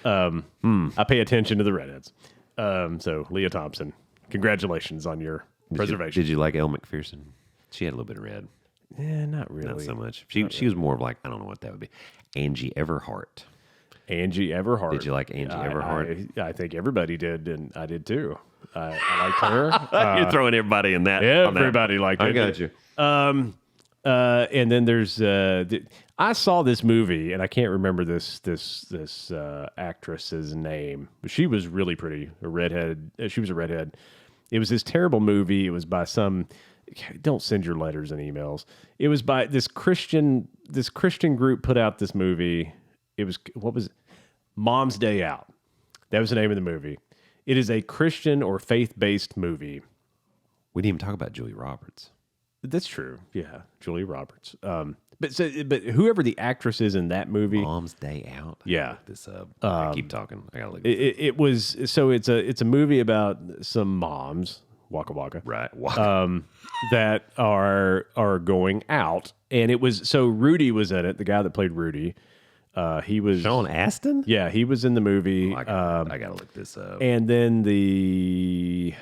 I pay attention to the redheads. So Leah Thompson, congratulations on your preservation. Did you like Elle McPherson? She had a little bit of red. Yeah, not really. Not so much. She was more of like, I don't know what that would be. Angie Everhart. Angie Everhart. Did you like Angie Everhart? I think everybody did, and I did too. I liked her. You're throwing everybody in that. on that. Everybody liked it. I got you. And then there's I saw this movie, and I can't remember this actress's name, but she was really pretty. A redhead. She was a redhead. It was this terrible movie. It was by some. Don't send your letters and emails. It was by this Christian group put out this movie. It was Mom's Day Out. That was the name of the movie. It is a Christian or faith-based movie. We didn't even talk about Julia Roberts. That's true. Yeah, Julia Roberts. But whoever the actress is in that movie, Mom's Day Out. Yeah. This I keep talking. I gotta look. it was so it's a movie about some moms Waka Waka. Right. That are going out, and it was so Rudy was in it. The guy that played Rudy, he was Sean Astin? Yeah, he was in the movie. I gotta look this up. And then the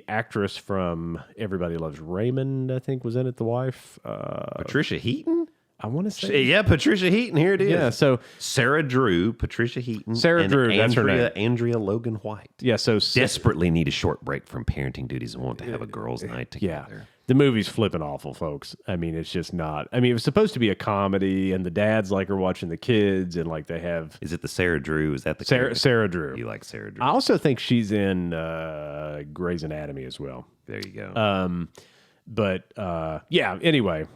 actress from Everybody Loves Raymond, I think, was in it. The wife, Patricia Heaton? I want to say, Yeah, Patricia Heaton. Here it is. yeah. So Sarah Drew, Patricia Heaton, Sarah and Drew, that's her name. Andrea Logan White. yeah, so Desperately need a short break from parenting duties and want to have a girls' night yeah, together. the movie's flipping awful, folks. I mean, it's just not. I mean, it was supposed to be a comedy, and the dads like are watching the kids, and like they have Is it the Sarah Drew? Is that the character? Sarah Drew. You like Sarah Drew? I also think she's in Grey's Anatomy as well. There you go. But yeah, anyway,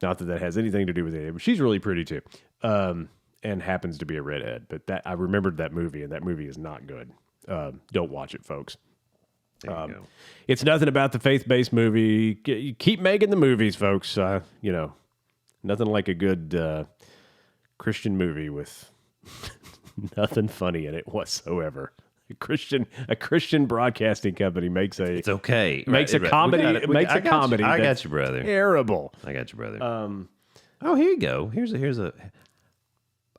not that has anything to do with it, but she's really pretty too, and happens to be a redhead. But that I remembered that movie, and that movie is not good. Don't watch it, folks. There you go. It's nothing about the faith-based movie. Keep making the movies, folks. You know, nothing like a good Christian movie with nothing funny in it whatsoever. A Christian broadcasting company makes a It's okay. makes Right, a right. comedy. We got it. Makes I a got comedy. You. I got that's you, brother. Terrible. I got you, brother. Oh, here you go. Here's a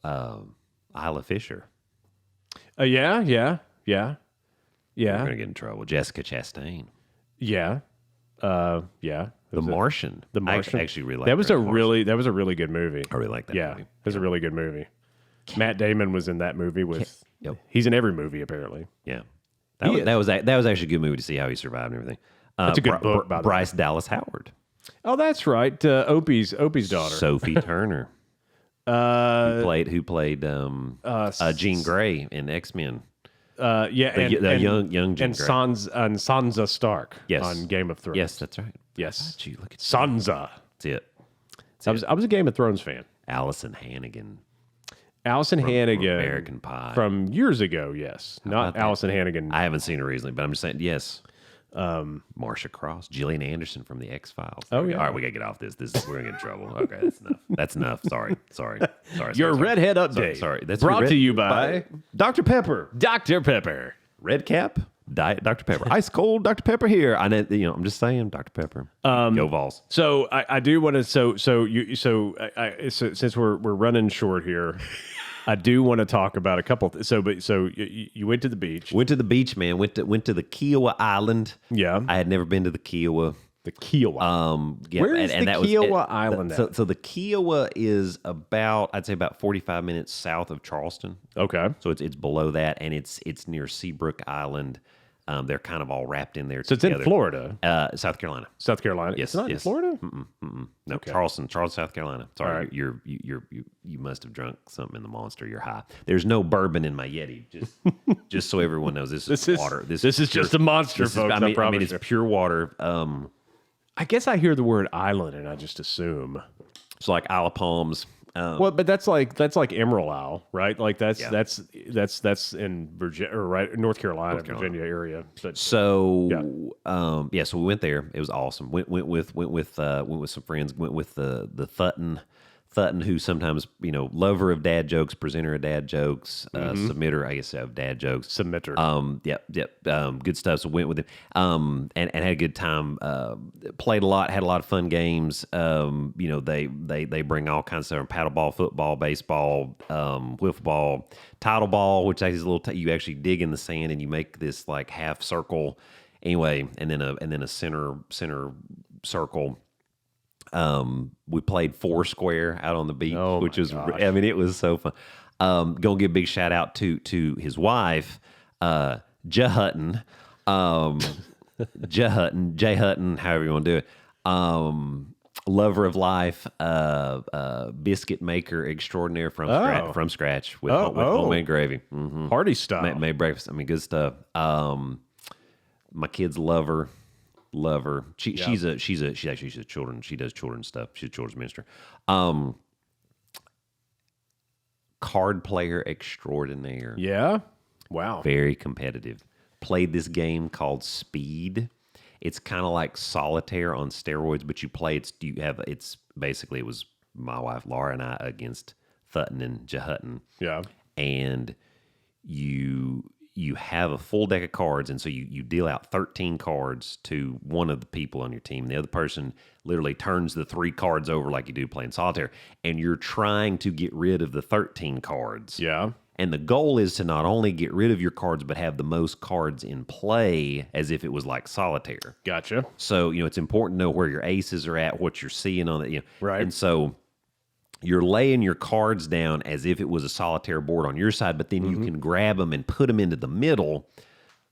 Isla Fisher. Yeah. We're gonna get in trouble. Jessica Chastain. Yeah. The Martian. The Martian. I actually really like that was her a in The really good movie. I really like that Yeah, movie. it was a really good movie. Matt Damon was in that movie with. Yep. He's in every movie apparently. Yeah. That was actually a good movie to see how he survived and everything. That's a good book, by the way. Bryce Dallas Howard. Oh, that's right. Opie's daughter. Sophie Turner. Who played Jean Grey in X-Men. Yeah, The young Jean and Grey. Sansa Stark. Yes. On Game of Thrones. Yes, that's right. Yes. Gee, look at Sansa. That's it. I was a Game of Thrones fan. Allison Hannigan. Allison Hannigan American Pie. from years ago. Yes, not about that? Allison Hannigan. I haven't seen her recently, but I'm just saying, yes. Marcia Cross, Gillian Anderson from the X-Files. Oh, yeah. All right, we gotta get off this. We're gonna get in trouble. Okay, that's enough. That's enough. Sorry. Your redhead update. Sorry. That's brought your to you by Dr. Pepper. Dr. Pepper. Red Cap, Diet Dr. Pepper. Ice cold Dr. Pepper here. I know, I'm just saying, Dr. Pepper. Go Vols. So I do want to. So since we're running short here, I do want to talk about a couple. So you went to the beach. Went to the beach, man. Went to the Kiowa Island. Yeah. I had never been to the Kiowa. The Kiowa. Yeah, Where is the that was- Kiowa Island at? So the Kiowa is I'd say about 45 minutes south of Charleston. Okay. So it's below that, and it's near Seabrook Island. They're kind of all wrapped in there. So it's together. in Florida, South Carolina. South Carolina. Yes, It's not in yes. Florida. No, Okay. Charleston, South Carolina. Sorry, All right. you must have drunk something in the Monster. You're high. There's no bourbon in my Yeti. Just so everyone knows, this is water. This is just a monster, folks. I promise it's you. pure water. I guess I hear the word island and I just assume. It's like Isle of Palms. Well, but that's like Emerald Isle, right? Like that's Yeah. that's in Virginia or right North Carolina, Virginia area. But So so we went there. It was awesome. Went with some friends. Went with the Thutton, who sometimes, lover of dad jokes, presenter of dad jokes, submitter, I guess, of dad jokes. Submitter. Yep. Good stuff. So went with him, and had a good time. Played a lot, had a lot of fun games. They bring all kinds of stuff: paddleball, football, baseball, wiffle ball, title ball, which is a little. You actually dig in the sand and you make this like half circle, anyway, and then a center circle. We played Foursquare out on the beach, which was, it was so fun. Gonna give a big shout out to his wife, Jay Hutton, Jay Hutton, however you want to do it. Lover of life, biscuit maker extraordinaire from scratch with homemade gravy. Mm-hmm. Party style. Made breakfast. Good stuff. My kids love her. She's a children. She does children's stuff. She's a children's minister. Card player extraordinaire. Yeah. Wow. Very competitive. Played this game called Speed. It's kind of like solitaire on steroids, but you play. It was my wife Laura and I against Thutton and Jahutton. Yeah. And you you have a full deck of cards, and so you deal out 13 cards to one of the people on your team. The other person literally turns the 3 cards over like you do playing solitaire, and you're trying to get rid of the 13 cards. Yeah. And the goal is to not only get rid of your cards, but have the most cards in play as if it was like solitaire. Gotcha. So, it's important to know where your aces are at, what you're seeing on it. Right. And so you're laying your cards down as if it was a solitaire board on your side, but then you can grab them and put them into the middle.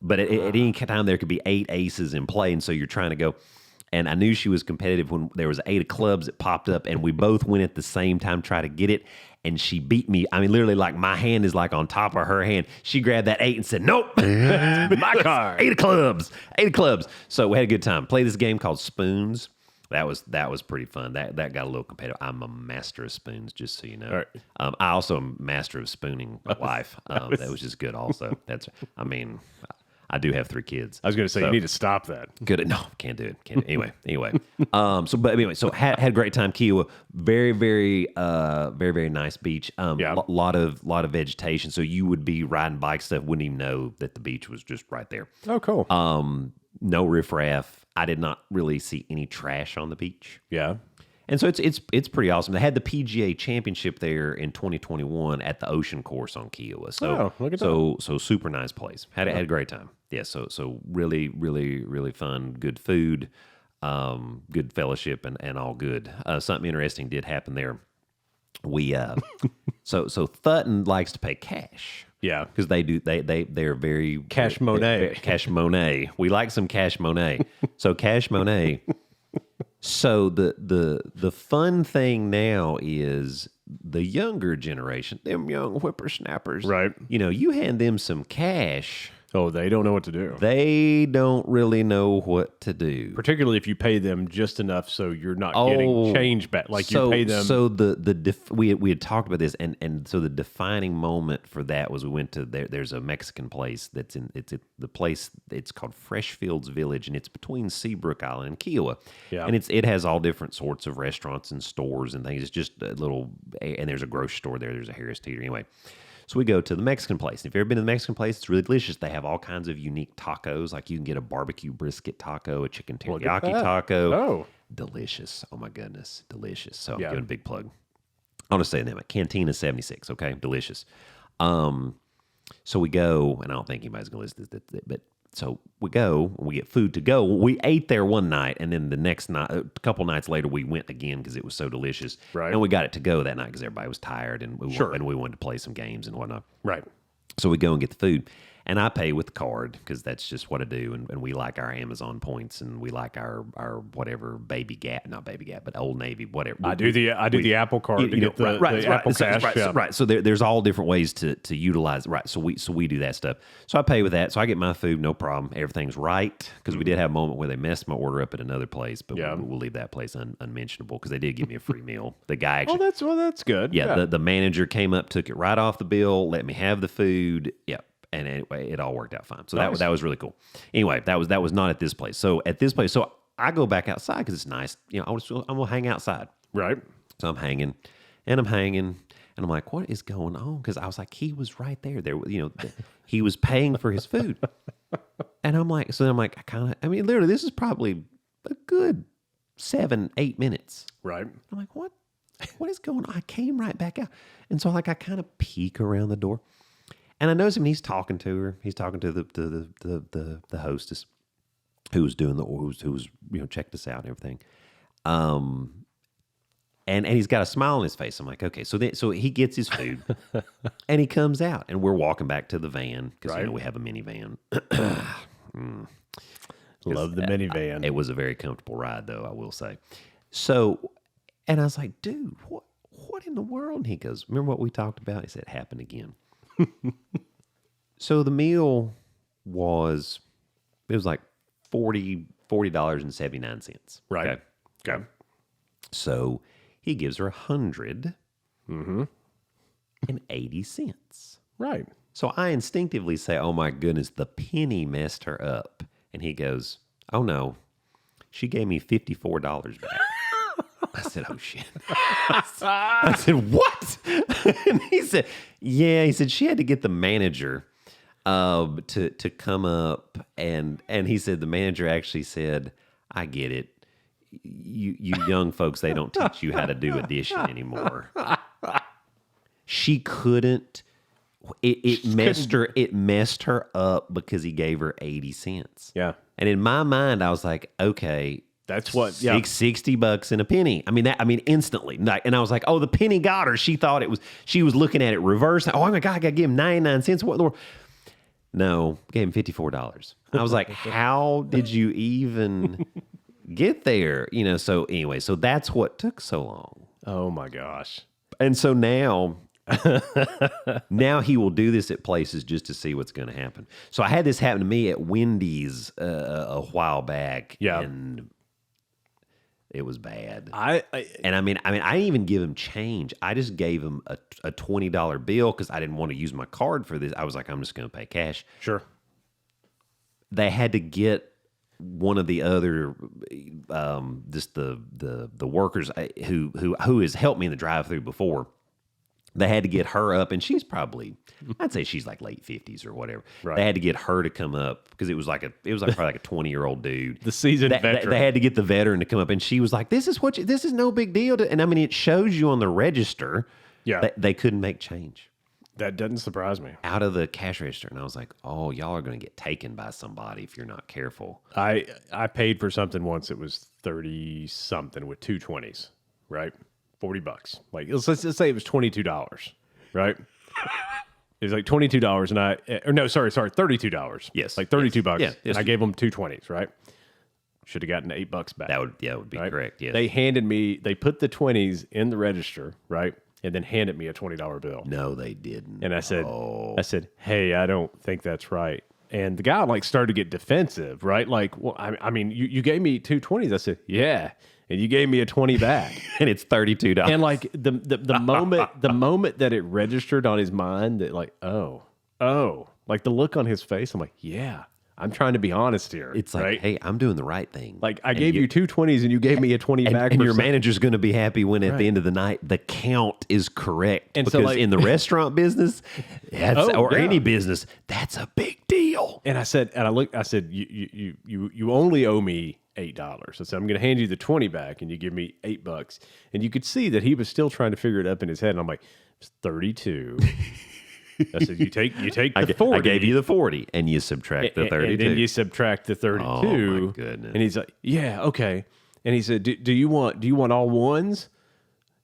But at any time, there could be 8 aces in play, and so you're trying to go. And I knew she was competitive when there was 8 of clubs that popped up, and we both went at the same time, try to get it. And she beat me. I mean, literally, like my hand is like on top of her hand. She grabbed that 8 and said, "Nope, My card. 8 of clubs, 8 of clubs." So we had a good time. Played this game called Spoons. That was pretty fun. That got a little competitive. I'm a master of spoons, just so you know. Right. I also am master of spooning my wife. That was just good. Also, I do have 3 kids. I was going to say, So- you need to stop that. Good. No, can't do it. Can't. Anyway. So had a great time. Kiowa, very, very, very, very nice beach. Yeah. Lot of vegetation. So you would be riding bike stuff, wouldn't even know that the beach was just right there. Oh, cool. No riffraff. I did not really see any trash on the beach. Yeah. And so it's pretty awesome. They had the PGA Championship there in 2021 at the Ocean Course on Kiowa. So look at so super nice place. Had a great time. Yeah. So really, really, really fun. Good food, good fellowship, and all good. Something interesting did happen there. We so Thutton likes to pay cash. Yeah. Because they're very Cash Monet. Cash Monet. We like some Cash Monet. So Cash Monet. So the fun thing now is the younger generation, them young whippersnappers. Right. You hand them some cash, Oh, they don't know what to do. they don't really know what to do. Particularly if you pay them just enough so you're not getting change back. Like you pay them. So we had talked about this, and so the defining moment for that was we went to there's a Mexican place that's the place. It's called Freshfields Village, and it's between Seabrook Island and Kiowa. Yeah. And it has all different sorts of restaurants and stores and things. It's just a little, and there's a grocery store there. There's a Harris Teeter. Anyway. So we go to the Mexican place. If you've ever been to the Mexican place, it's really delicious. They have all kinds of unique tacos. Like you can get a barbecue brisket taco, a chicken Look at teriyaki that. taco. Oh. Delicious. Oh my goodness. Delicious. So I'm Yeah. giving a big plug. I'll just say the name. Cantina 76. Okay. Delicious. So we go, and I don't think anybody's going to listen to this, but so we go, and we get food to go. We ate there one night, and then the next night, a couple nights later, we went again because it was so delicious. Right. And we got it to go that night because everybody was tired, and Sure. and we wanted to play some games and whatnot. Right. So we go and get the food, and I pay with the card because that's just what I do. And we like our Amazon points, and we like our whatever not Baby Gap, but Old Navy, whatever. I do the Apple Card to get the Apple Cash. Yeah. Right. So there's all different ways to utilize it. Right. So we do that stuff. So I pay with that. So I get my food, no problem. Everything's right because we did have a moment where they messed my order up at another place, but Yeah. we'll leave that place unmentionable because they did give me a free meal. The guy Oh, actually. that's good. Yeah, the manager came up, took it right off the bill, let me have the food. Yeah, and anyway, it all worked out fine. So Nice. that was really cool. Anyway, that was not at this place. So at this place, so I go back outside because it's nice. I'm gonna hang outside. Right. So I'm hanging, and I'm like, what is going on? Because I was like, he was right there. He was paying for his food, and I'm like, literally, this is probably a good 7-8 minutes. Right. I'm like, what? What is going on? I came right back out. And so I kind of peek around the door. And I notice him, and he's talking to her. He's talking to the hostess who was checked us out and everything. And he's got a smile on his face. I'm like, okay. So he gets his food and he comes out, and we're walking back to the van because Right. we have a minivan. Love the minivan. It was a very comfortable ride, though, I will say. So, and I was like, dude, what in the world? And he goes, remember what we talked about? He said, it happened again. So the meal was like $40.79. Right. Okay. So he gives her 180 cents. Right. So I instinctively say, oh my goodness, the penny messed her up. And he goes, oh no, she gave me $54 back. I said, oh shit. I said, what? And he said, yeah. He said, she had to get the manager to come up, and he said the manager actually said, "I get it. You young folks, they don't teach you how to do addition anymore." She couldn't. It messed her up because he gave her 80 cents. Yeah. And in my mind, I was like, okay, That's what, yeah. $60 and a penny. I mean, instantly. And I was like, oh, the penny got her. She thought she was looking at it reverse. Oh my God, I got to give him 99 cents. What in the world? No, gave him $54. I was like, how did you even get there? So anyway, so that's what took so long. Oh my gosh. And so now he will do this at places just to see what's going to happen. So I had this happen to me at Wendy's a while back. Yeah. And it was bad. I didn't even give him change. I just gave him a $20 bill because I didn't want to use my card for this. I was like, I'm just going to pay cash. Sure. They had to get one of the other, just the workers who has helped me in the drive-thru before. They had to get her up, and she's probably, I'd say she's like late 50s or whatever. Right. They had to get her to come up because it was probably like a 20-year-old dude. The seasoned veteran. They had to get the veteran to come up, and she was like, "This is no big deal." And I mean, it shows you on the register. Yeah. that they couldn't make change That doesn't surprise me. out of the cash register, and I was like, "Oh, y'all are going to get taken by somebody if you're not careful." I paid for something once. It was 30 something with two 20s, right? $40. Like let's say it was $22, right? It was like $22, and $32. Yes. Like $32. Yes. And I gave them two 20s, right? Should have gotten $8 back. That would be right? correct. Yes. They put the 20s in the register, right? And then handed me a $20 bill. No, they didn't. And I said, "Hey, I don't think that's right." And the guy like started to get defensive, right? Like, well, I mean, you gave me two 20s. I said, "Yeah." And you gave me a 20 back. And it's $32. And like the moment that it registered on his mind that like, oh, like the look on his face, I'm like, yeah, I'm trying to be honest here. It's like, right? hey, I'm doing the right thing. Like I gave you two 20s and you gave me a 20 back. And for your some- manager's going to be happy when at the end of the night, the count is correct. And so, because like- in the restaurant business, or yeah. any business, that's a big deal. And I said, you only owe me $8. I said, I'm going to hand you the 20 back and you give me $8. And you could see that he was still trying to figure it up in his head. And I'm like, it's 32. I said, you take the 40. I gave you the 40 and you subtract the 32. And then you subtract the 32. Oh, my goodness. And he's like, yeah, okay. And he said, do you want all ones?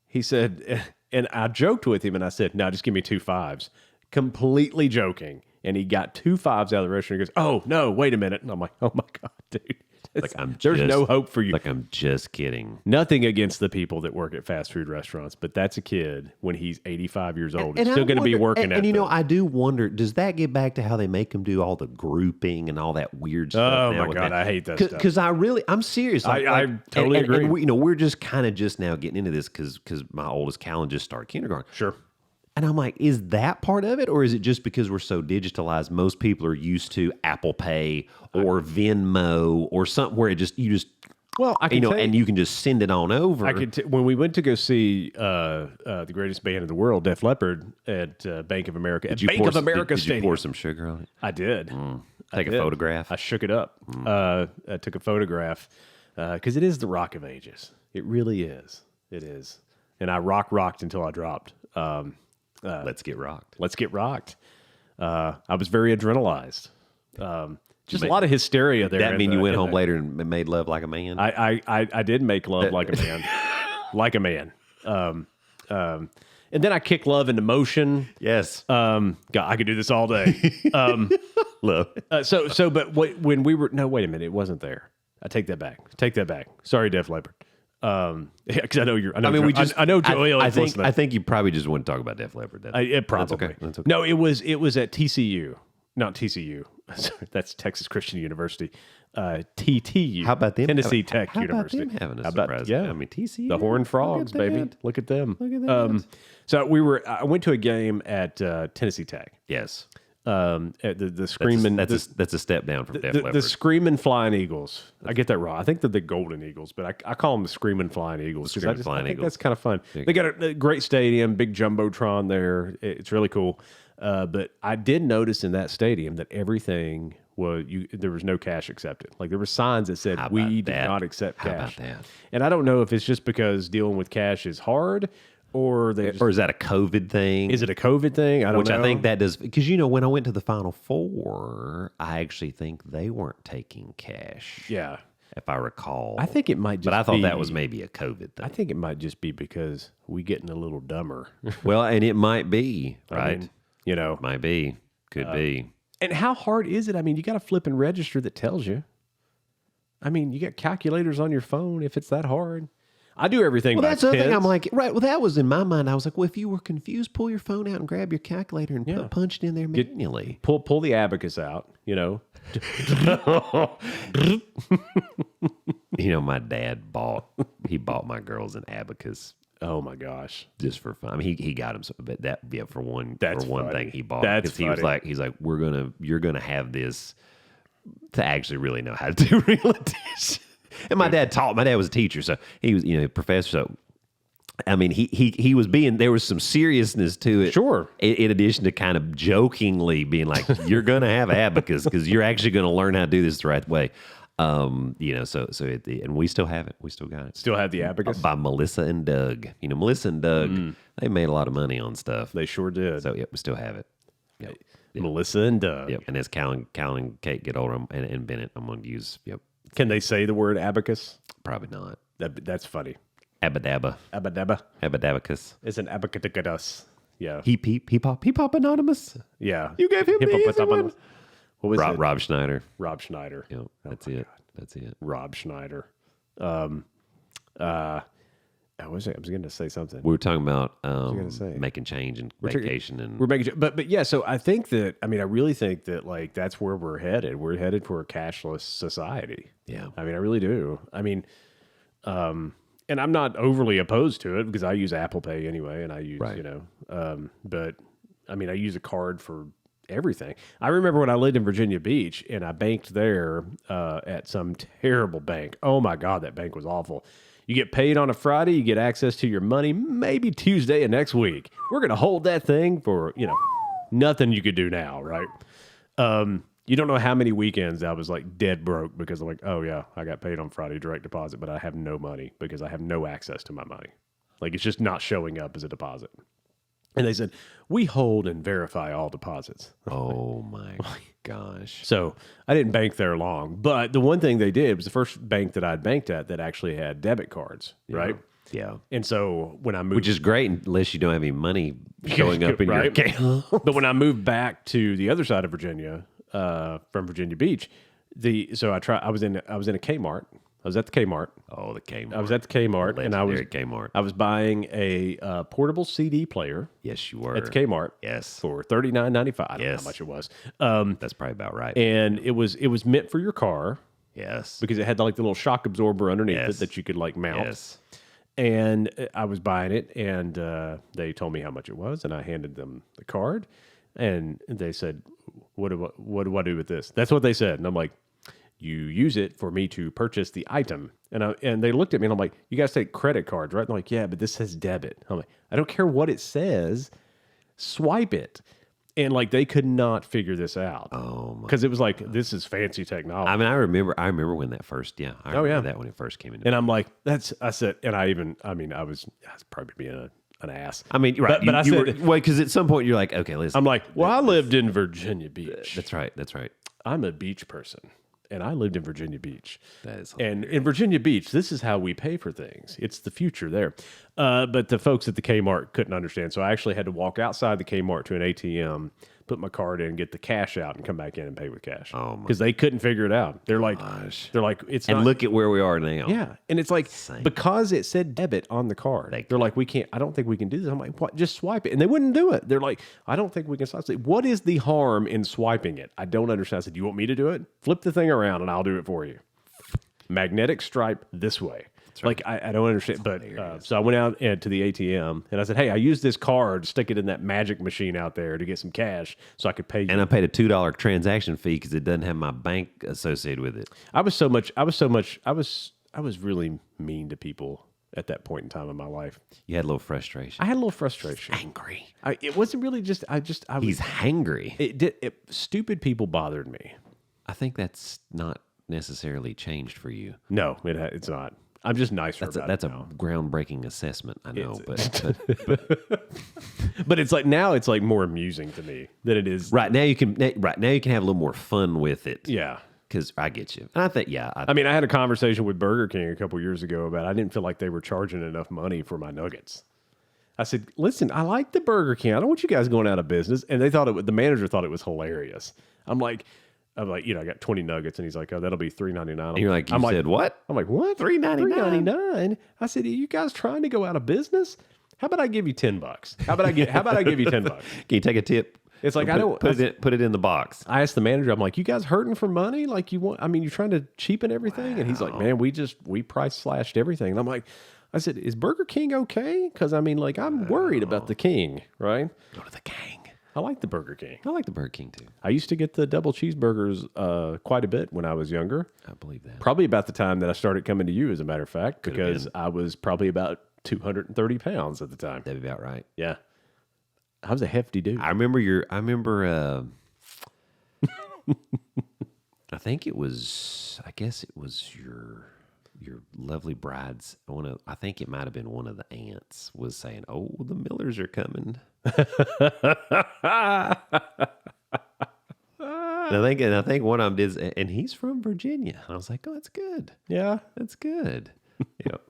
He said, and I joked with him and I said, no, just give me 2 5s. Completely joking. And he got 2 5s out of the restaurant. He goes, oh, no, wait a minute. And I'm like, oh my God, dude. There's no hope for you. Like, I'm just kidding. Nothing against the people that work at fast food restaurants, but that's a kid when he's 85 years old. He's still going to be working at And I do wonder, does that get back to how they make them do all the grouping and all that weird stuff? Oh now my with God, that? I hate that stuff. Because I'm serious. I totally agree. And we're just kind of just now getting into this because my oldest Callan just started kindergarten. Sure. And I'm like, is that part of it? Or is it just because we're so digitalized, most people are used to Apple Pay or Venmo or something where you just Well, I can tell you, and you can just send it on over. When we went to go see the greatest band in the world, Def Leppard, at Bank of America, Did you pour some sugar on it? I did. Take a photograph? I shook it up. I took a photograph because it is the rock of ages. It really is. It is. And I rocked until I dropped. Let's get rocked. Let's get rocked. I was very adrenalized. Just a lot of hysteria there. That mean you went home later and made love like a man? I did make love like a man, like a man. And then I kicked love into motion. Yes. God, I could do this all day. Love. But when we were, no, wait a minute, it wasn't there. I take that back. Sorry, Def Leppard. Because I know you're. I know Joel. I think you probably just want to talk about Def Leppard. Probably. That's okay. No, it was at TCU, not TCU. Sorry, that's Texas Christian University. TTU. How about them? Tennessee Tech how University. About them having a surprise? Yeah, I mean TCU. The Horned Frogs, baby. that. Look at them. Look at that. So I went to a game at Tennessee Tech. Yes. At the Screaming. That's a step down from Def Leppard. The Screaming Flying Eagles. I get that wrong. I think they're the Golden Eagles, but I call them the Screaming Flying Eagles because I think that's kind of fun. They got a great stadium, big jumbotron there. It's really cool. But I did notice in that stadium that everything there was no cash accepted. Like there were signs that said, we do not accept How cash. about that? And I don't know if it's just because dealing with cash is hard or Or is that a COVID thing? is it a COVID thing? I don't Which know. I think that does, because when I went to the Final Four, I actually think they weren't taking cash. Yeah. If I recall. I think it might just But I thought that be- was maybe a COVID thing. I think it might just be because we getting a little dumber. Well, and it might be, right? I mean, you know. Might be. Could be. And how hard is it? I mean, you got a flipping register that tells you. I mean, you got calculators on your phone if it's that hard. I do everything Well, by that's the other thing. pence. I'm like, right. Well, that was in my mind. I was like, well, if you were confused, pull your phone out and grab your calculator and punch it in there manually. Pull the abacus out, you know. My dad bought my girls an abacus Oh my gosh. just for fun. I mean, he got him some, but for one That's one funny. thing he bought. That's because he was funny. like, you're gonna have this to actually really know how to do real addition. And my dad was a teacher, so he was a professor. So I mean, he was there was some seriousness to it. Sure. In addition to kind of jokingly being like, you're gonna have abacus because you're actually gonna learn how to do this the right way. And we still have it. We still got it. Still have the abacus? By Melissa and Doug. Melissa and Doug, they made a lot of money on stuff. They sure did. So we still have it. Yep. Melissa and Doug. Yep. And as Cal and Kate get older, and Bennett, I'm going to use. Yep. Can they say the word abacus? Probably not. That's funny. Abadabba. Abadabba. Abadabacus. It's an abacadicadus. Yeah. Hip hop anonymous. Yeah. You gave him the easy Hippopotamus. one. What was it? Rob Schneider. Rob Schneider. Yep. That's it. That's it. Rob Schneider. I was going to say something. We were talking about gonna say? making change and vacation and We're making, but yeah. So I think that I really think that like that's where we're headed. We're headed for a cashless society. yeah. I really do. And I'm not overly opposed to it because I use Apple Pay anyway, and I use Right. but I use a card for everything. I remember when I lived in Virginia Beach and I banked there at some terrible bank. Oh my God, that bank was awful. You get paid on a Friday, you get access to your money maybe Tuesday of next week. We're going to hold that thing for, nothing you could do now, right? You don't know how many weekends I was like dead broke because I'm like, oh yeah, I got paid on Friday direct deposit, but I have no money because I have no access to my money. Like it's just not showing up as a deposit. And they said, we hold and verify all deposits. Oh my gosh. So I didn't bank there long. But the one thing they did was the first bank that I'd banked at that actually had debit cards, right? Yeah. And so when I moved... Which is great unless you don't have any money showing up in your Right? account. But when I moved back to the other side of Virginia, from Virginia Beach, I was in a Kmart. I was at the Kmart. Oh, the Kmart. I was at the Kmart, and Legendary Kmart. I was buying a portable CD player Yes, you were. at the Kmart. Yes. For $39.95. I don't know Yes. how much it was. That's probably about right. And it was meant for your car Yes. because it had like the little shock absorber underneath Yes. it that you could like mount. Yes. And I was buying it, and they told me how much it was, and I handed them the card, and they said, "What do I do with this?" That's what they said, and I'm like, "You use it for me to purchase the item." And they looked at me, and I'm like, "You guys take credit cards, right?" And they're like, "Yeah, but this says debit." I'm like, "I don't care what it says, swipe it." And like they could not figure this out. Oh my. Because it was like this is fancy technology. I mean, I remember when that first. Yeah. I remember yeah. that when it first came into. And I'm like, I said, and I was probably being an ass. I mean, right. But I said, because at some point you're like, okay, listen. I'm like, well, I lived in Virginia Beach. That's right. That's right. I'm a beach person, and I lived in Virginia Beach. That is And in Virginia Beach, this is how we pay for things. It's the future there. But the folks at the Kmart couldn't understand, so I actually had to walk outside the Kmart to an ATM, put my card in, get the cash out, and come back in and pay with cash. Oh, my because they couldn't figure it out. They're like, it's And not. look at where we are now. Yeah, and it's like because it said debit on the card, They they're like, we can't. I don't think we can do this. I'm like, what? Just swipe it, and they wouldn't do it. They're like, I don't think we can swipe. I said, what is the harm in swiping it? I don't understand. I said, you want me to do it? Flip the thing around, and I'll do it for you. Magnetic stripe this way. Like I don't understand, but so I went out to the ATM and I said, "Hey, I used this card, stick it in that magic machine out there to get some cash, so I could pay you." And I paid a $2 transaction fee because it doesn't have my bank associated with it. I was really mean to people at that point in time in my life. You had a little frustration. I had a little frustration. Angry. It wasn't really just. I He's hangry. Stupid people bothered me. I think that's not necessarily changed for you. No, it's not. I'm just nicer about That's it a now. groundbreaking assessment, I know, but But it's like now it's like more amusing to me than it is. right now you can have a little more fun with it. Yeah. Because I get you. And I think, I mean, I had a conversation with Burger King a couple years ago about I didn't feel like they were charging enough money for my nuggets. I said, listen, I like the Burger King. I don't want you guys going out of business. And the manager thought it was hilarious. I'm like, I got 20 nuggets. And he's like, oh, that'll be $3.99. and you're like, said what? I'm like, what? $3.99? $3.99? I said, are you guys trying to go out of business? How about I give you $10? How about I give you $10? Can you take a tip? It's like, put it in the box. I asked the manager, I'm like, you guys hurting for money? Like you're trying to cheapen everything? And he's like, man, we price slashed everything. And I'm like, I said, is Burger King okay? Because I'm worried about the king, right? Go to the King. I like the Burger King. I like the Burger King too. I used to get the double cheeseburgers quite a bit when I was younger. I believe that. Probably about the time that I started coming to you, as a matter of fact, because I was probably about 230 pounds at the time. That'd be about right. Yeah. I was a hefty dude. I remember I think it was your lovely bride's I think it might have been one of the aunts was saying, "Oh, the Millers are coming." And I think one of them did, and he's from Virginia. And I was like, "Oh, that's good. Yeah. That's good." Yep.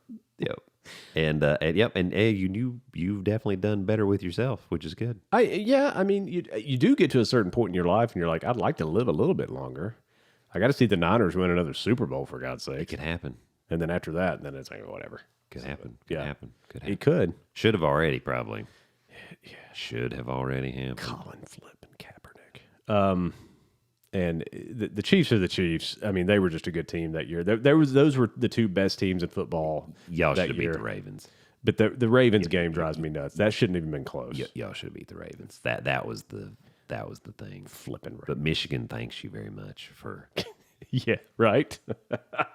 And you've definitely done better with yourself, which is good. You do get to a certain point in your life, and you're like, I'd like to live a little bit longer. I got to see the Niners win another Super Bowl, for God's sake. It could happen. And then after that, then it's like, whatever. Could happen. It could. Should have already, probably. Yeah. Should have already happened. Colin Flip and Kaepernick. And the Chiefs are the Chiefs. I mean, they were just a good team that year. Those were the two best teams in football. Y'all that should have beat year. the Ravens. But the Ravens game drives me nuts. That shouldn't even been close. Y'all should have beat the Ravens. That was the thing. Flipping Ravens. But Michigan thanks you very much for. Yeah, right.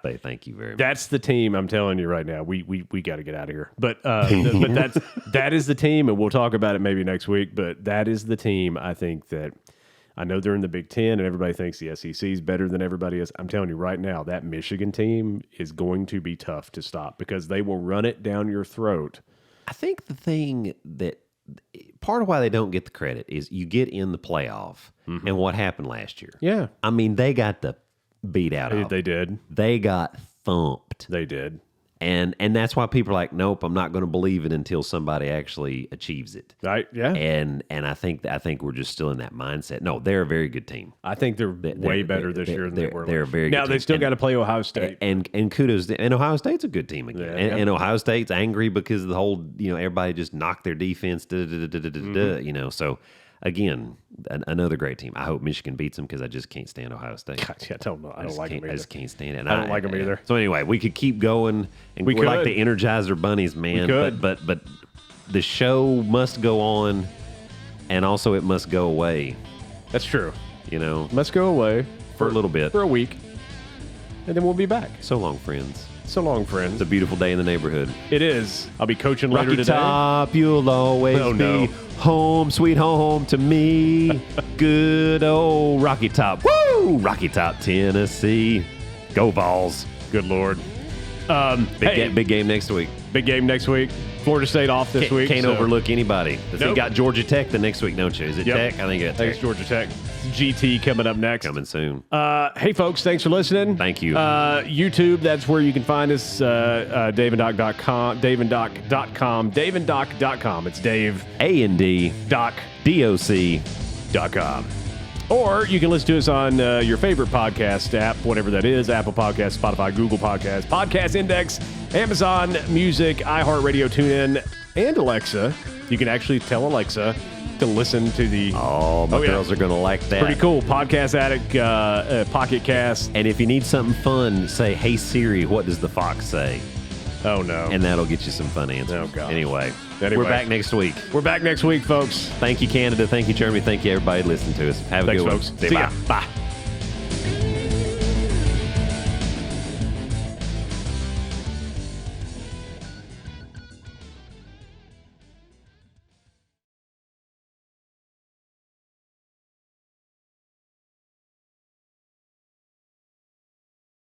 They thank you very much. That's the team. I'm telling you right now. We got to get out of here. But that is the team, and we'll talk about it maybe next week. But that is the team. I think that. I know they're in the Big Ten, and everybody thinks the SEC is better than everybody else. I'm telling you right now, that Michigan team is going to be tough to stop because they will run it down your throat. I think the thing that part of why they don't get the credit is you get in the playoff, and what happened last year. Yeah. I mean, they got the beat out of. They did. They got thumped. They did. And that's why people are like, nope, I'm not going to believe it until somebody actually achieves it. Right? Yeah. And I think we're just still in that mindset. No, they're a very good team. I think they're way better this year than they were. They're a very good now team. They still got to play Ohio State. And kudos. And Ohio State's a good team again. Yeah. And Ohio State's angry because of the whole, everybody just knocked their defense. So again, another great team. I hope Michigan beats them because I just can't stand Ohio State. God, I don't know. I don't like them either. I just can't stand it. And I don't like them either. So anyway, we could keep going, and we're like the Energizer Bunnies, man. But the show must go on, and also it must go away. That's true. Must go away for a little bit, for a week, and then we'll be back. So long, friends. So long, friends. It's a beautiful day in the neighborhood. It is. I'll be coaching later Rocky today. Top, you'll always be home, sweet home to me. Good old Rocky Top. Woo! Rocky Top, Tennessee. Go Vols. Good Lord. Big game next week. Big game next week. Florida State off this week. Can't overlook anybody. You got Georgia Tech the next week, don't you? Is it Tech? I think it's Tech. Thanks, Georgia Tech. GT coming up next. Coming soon. Hey, folks, thanks for listening. Thank you. YouTube, that's where you can find us. DaveDoc.com. DaveDoc.com. It's Dave. A&D. Doc. DOC.com. Or you can listen to us on your favorite podcast app, whatever that is, Apple Podcasts, Spotify, Google Podcasts, Podcast Index, Amazon Music, iHeartRadio, TuneIn, and Alexa. You can actually tell Alexa to listen to the... Oh, my girls are going to like that. Pretty cool. Podcast Addict, Pocket Cast. And if you need something fun, say, hey, Siri, what does the fox say? Oh, no. And that'll get you some fun answers. Oh, God. Anyway, we're back next week. We're back next week, folks. Thank you, Canada. Thank you, Jeremy. Thank you, everybody listening to us. Have a good one. Folks. See ya. Bye.